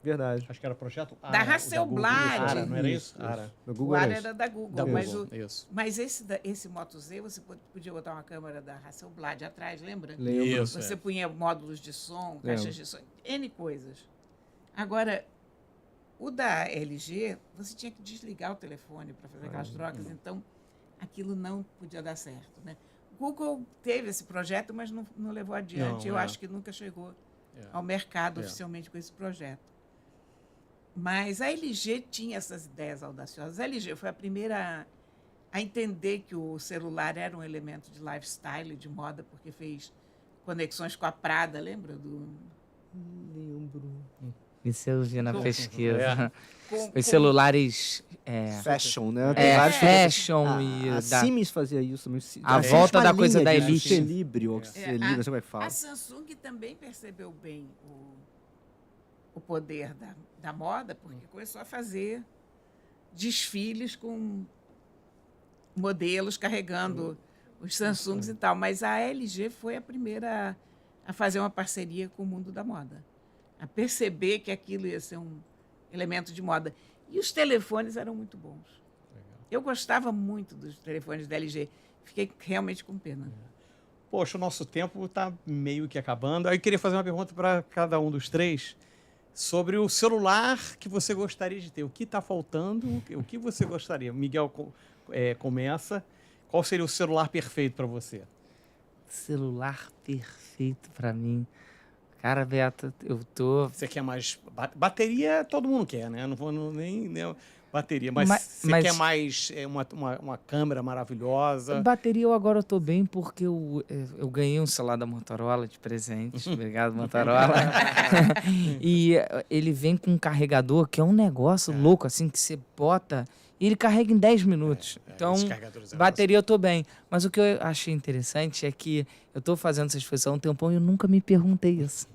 Verdade. Acho que era projeto ARA. Da Hasselblad. ARA, não era isso? ARA. Do O Google ARA era era isso. da Google, Da mas, Google, isso. mas esse Moto Z você podia botar uma câmera da Hasselblad atrás, lembra? Lembro. Isso. Você punha módulos de som, Lembro. caixas de som, N coisas. Agora, o da LG, você tinha que desligar o telefone para fazer aquelas trocas, então aquilo não podia dar certo, né? Google teve esse projeto, mas não levou adiante. Não, Eu acho que nunca chegou ao mercado oficialmente com esse projeto. Mas a LG tinha essas ideias audaciosas. A LG foi a primeira a entender que o celular era um elemento de lifestyle, de moda, porque fez conexões com a Prada, lembra? Lembro. Isso eu vi na Com- pesquisa. Com- Os celulares. Fashion, né? Fashion e a da- Siemens fazia isso. Mas A tinha volta uma da coisa linha da de elite. Equilíbrio, oxilíbrio, não sei como é que fala. A Samsung também percebeu bem o poder da moda, porque começou a fazer desfiles com modelos carregando os Samsungs e tal. Mas a LG foi a primeira a fazer uma parceria com o mundo da moda, a perceber que aquilo ia ser um elemento de moda. E os telefones eram muito bons. Eu gostava muito dos telefones da LG. Fiquei realmente com pena. Poxa, o nosso tempo está meio que acabando. Aí eu queria fazer uma pergunta para cada um dos três sobre o celular que você gostaria de ter. O que está faltando? O que você gostaria? Miguel começa. Qual seria o celular perfeito para você? Celular perfeito pra mim. Cara, Beto, eu tô. Você quer mais... Bateria todo mundo quer, né? Não vou nem bateria. Mas você Mas- quer mais uma câmera maravilhosa? Bateria eu agora tô bem porque eu ganhei um celular da Motorola de presente. Obrigado, Motorola. E ele vem com um carregador que é um negócio louco, assim, que você bota e ele carrega em 10 minutos. Então, esses carregadores bateria eu tô bem. Mas o que eu achei interessante é que eu tô fazendo essa exposição há um tempão e eu nunca me perguntei isso.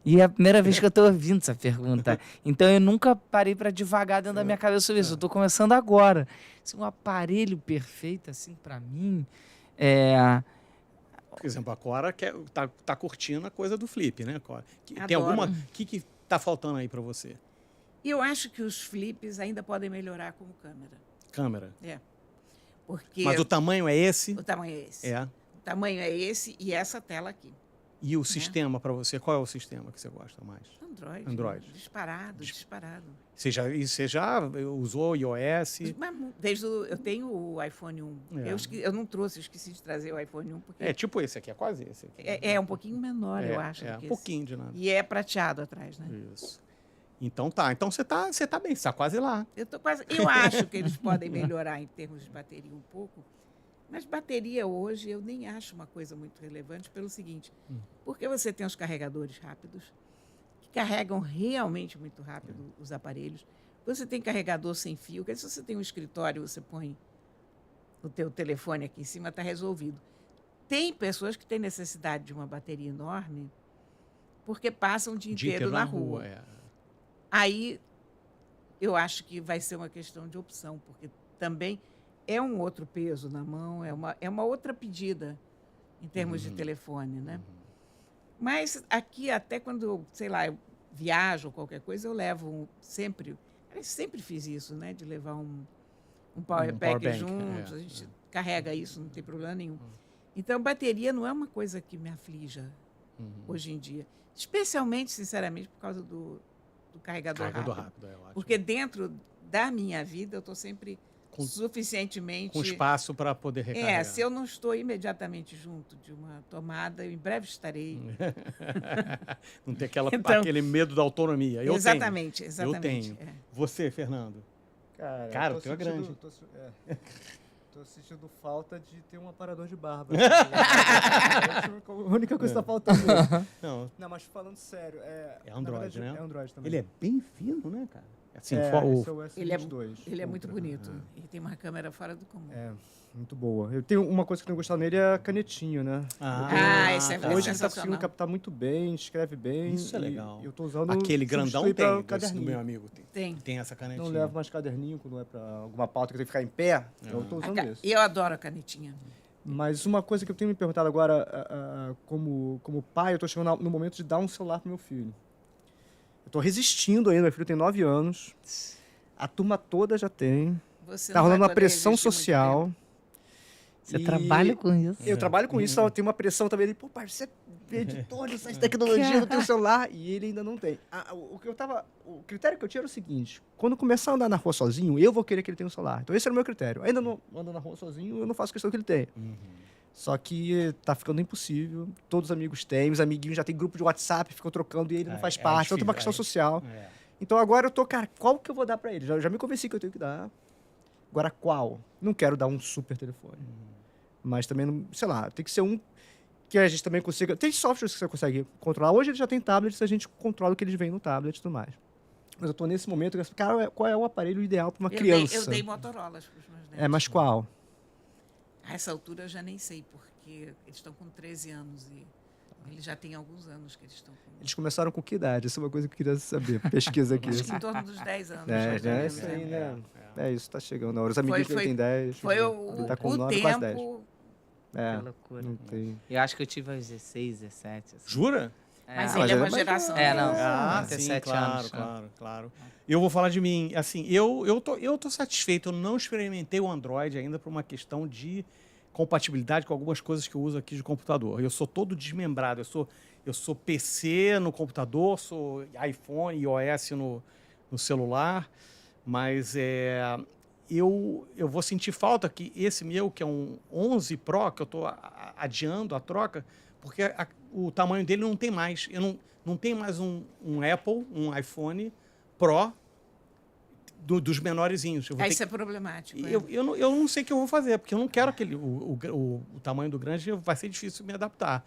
E é a primeira vez que eu tô ouvindo essa pergunta. Então eu nunca parei para divagar dentro da minha cabeça sobre isso. Eu tô começando agora. Assim, um aparelho perfeito, assim, para mim. Por exemplo, a Cora tá curtindo a coisa do flip, né, Cora? Tem Adoro. alguma... O que tá faltando aí para você? E eu acho que os flips ainda podem melhorar como câmera. Câmera. Porque Mas o tamanho é esse? o tamanho é esse. É. O tamanho é esse e essa tela aqui. E o sistema para você? Qual é o sistema que você gosta mais? Android. Android. Disparado. Você já usou iOS? Mas eu tenho o iPhone 1. Eu não trouxe, eu esqueci de trazer o iPhone 1. Porque É tipo esse aqui, é quase esse aqui. é um pouquinho menor, eu acho. É, do que um pouquinho de nada. esse. E é prateado atrás, né? Isso. Então tá. Então você tá bem, você tá quase lá. Eu acho que eles podem melhorar em termos de bateria um pouco, mas bateria hoje eu nem acho uma coisa muito relevante pelo seguinte, porque você tem os carregadores rápidos, que carregam realmente muito rápido os aparelhos. Você tem carregador sem fio, que se você tem um escritório, você põe o teu telefone aqui em cima, está resolvido. Tem pessoas que têm necessidade de uma bateria enorme porque passam o dia inteiro na rua. Aí, eu acho que vai ser uma questão de opção, porque também é um outro peso na mão, é uma outra pedida em termos de telefone, né? Mas aqui, até quando eu, sei lá, eu viajo ou qualquer coisa, eu levo sempre... Eu sempre fiz isso, né? De levar um power bank junto, a gente carrega isso, não tem problema nenhum. Então, bateria não é uma coisa que me aflija hoje em dia. Especialmente, sinceramente, por causa do carregador rápido. É ótimo. Porque dentro da minha vida eu estou sempre suficientemente... Com espaço para poder recarregar. se eu não estou imediatamente junto de uma tomada, eu em breve estarei. Não tem aquele medo da autonomia. Exatamente. Eu tenho. Você, Fernando? Cara, o teu é grande. Tô sentindo falta de ter um aparador de barba. A única coisa que tá faltando. Não, mas falando sério. É Android, verdade, né? É Android também. Ele é bem fino, né, cara? Assim, esse é o S22. Ele é muito bonito. Ele tem uma câmera fora do comum. É, muito boa. Eu tenho uma coisa que eu tenho gostado nele é a canetinha, né? Esse é Hoje ele tá conseguindo sensacional. captar muito bem, escreve bem. Isso é legal. Eu tô usando Aquele grandão substitui pra tem, do caderninho. meu amigo. Tem essa canetinha. Não levo mais caderninho quando é pra alguma pauta que tem que ficar em pé. Eu tô usando esse. Eu adoro a canetinha. Mas uma coisa que eu tenho me perguntado agora, como pai, eu tô chegando no momento de dar um celular pro meu filho. Eu tô resistindo ainda, meu filho tem 9 anos. A turma toda já tem. Você Tá não vai rolando uma poder pressão resistir muito social. tempo. Você trabalha com isso? Eu trabalho com isso, tem uma pressão também. Ele, pô, pai, você é editor, você faz tecnologia no teu celular. E ele ainda não tem. O critério que eu tinha era o seguinte: quando começar a andar na rua sozinho, eu vou querer que ele tenha um celular. Então esse era o meu critério. Ainda não ando na rua sozinho, eu não faço questão que ele tenha. Só que tá ficando impossível. Todos os amigos têm, os amiguinhos já tem grupo de WhatsApp, ficam trocando e ele não faz parte. Então tem uma questão social. Então agora eu tô, cara, qual que eu vou dar pra ele? Já me convenci que eu tenho que dar. Agora, qual? Não quero dar um super telefone. Mas também, sei lá, tem que ser um que a gente também consiga... Tem softwares que você consegue controlar. Hoje ele já tem tablets, a gente controla o que eles veem no tablet e tudo mais. Mas eu tô nesse momento, cara, qual é o aparelho ideal para uma criança? Eu dei Motorolas para os meus netos. Mas qual? A essa altura eu já nem sei, porque eles estão com 13 anos e eles já têm alguns anos que eles estão com... Eles começaram com que idade? Essa é uma coisa que eu queria saber. Pesquisa aqui. Acho que em torno dos 10 anos. É, né? isso aí, né? Isso, tá chegando. Os amiguinhos que ele tem 10. Foi ele tá com o 9, quase 10. tempo... Que loucura. Não tem... Eu acho que eu tive aos 16, 17. Assim. Jura? Mas ele é uma geração... Não. Ah, 37 sim, claro, anos. claro. Eu vou falar de mim. Assim, eu tô satisfeito. Eu não experimentei o Android ainda por uma questão de compatibilidade com algumas coisas que eu uso aqui de computador. Eu sou todo desmembrado. Eu sou PC no computador, sou iPhone, iOS no celular, mas eu vou sentir falta que esse meu, que é um 11 Pro, que eu estou adiando a troca, porque o tamanho dele não tem mais. Eu não tenho mais um Apple, um iPhone Pro dos menorzinhos. Isso é problemático. Eu não sei o que eu vou fazer, porque eu não quero o tamanho do grande, vai ser difícil me adaptar.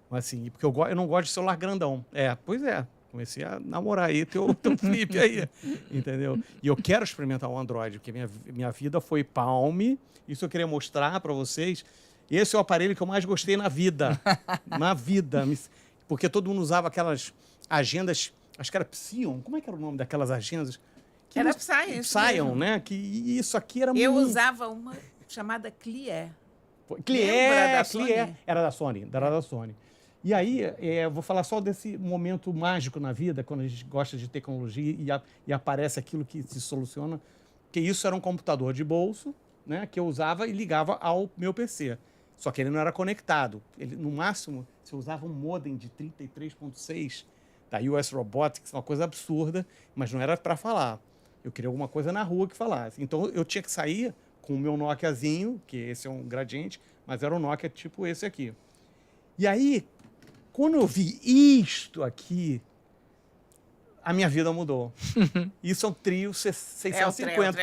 Mas, assim, porque eu não gosto de celular grandão. Pois é. Comecei a namorar aí teu flip aí, entendeu? E eu quero experimentar o Android, porque minha vida foi Palm. Isso eu queria mostrar para vocês. Esse é o aparelho que eu mais gostei na vida. Na vida. Porque todo mundo usava aquelas agendas, acho que era Psion. Como é que era o nome daquelas agendas? Era Psion. Psion, né? Que isso aqui era muito... Eu usava uma chamada Clié. Clié. Era da Sony. E aí, eu vou falar só desse momento mágico na vida, quando a gente gosta de tecnologia e aparece aquilo que se soluciona, que isso era um computador de bolso, né, que eu usava e ligava ao meu PC. Só que ele não era conectado. Ele, no máximo, você usava um modem de 33.6 da US Robotics, uma coisa absurda, mas não era para falar. Eu queria alguma coisa na rua que falasse. Então, eu tinha que sair com o meu Nokiazinho, que esse é um Gradiente, mas era um Nokia tipo esse aqui. E aí, quando eu vi isto aqui, a minha vida mudou. Isso é um trio 650,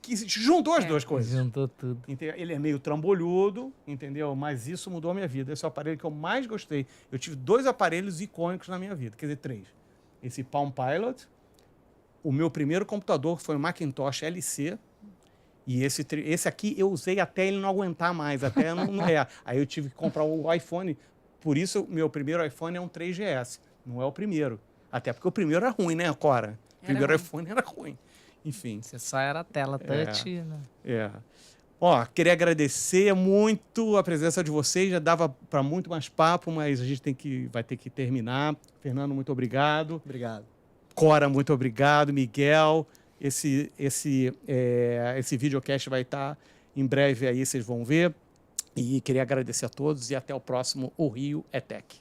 que juntou as duas coisas. Juntou tudo. Ele é meio trambolhudo, entendeu? Mas isso mudou a minha vida. Esse é o aparelho que eu mais gostei. Eu tive 2 aparelhos icônicos na minha vida, quer dizer, 3. Esse Palm Pilot, o meu primeiro computador foi um Macintosh LC, e esse aqui eu usei até ele não aguentar mais, até Aí eu tive que comprar o iPhone. Por isso, o meu primeiro iPhone é um 3GS, não é o primeiro. Até porque o primeiro era ruim, né, Cora? O primeiro iPhone era ruim. Enfim. Você só era tela touch, né? Ó, queria agradecer muito a presença de vocês. Já dava para muito mais papo, mas a gente vai ter que terminar. Fernando, muito obrigado. Obrigado. Cora, muito obrigado. Miguel, esse videocast vai estar em breve aí, vocês vão ver. E queria agradecer a todos e até o próximo O Rio é Tech.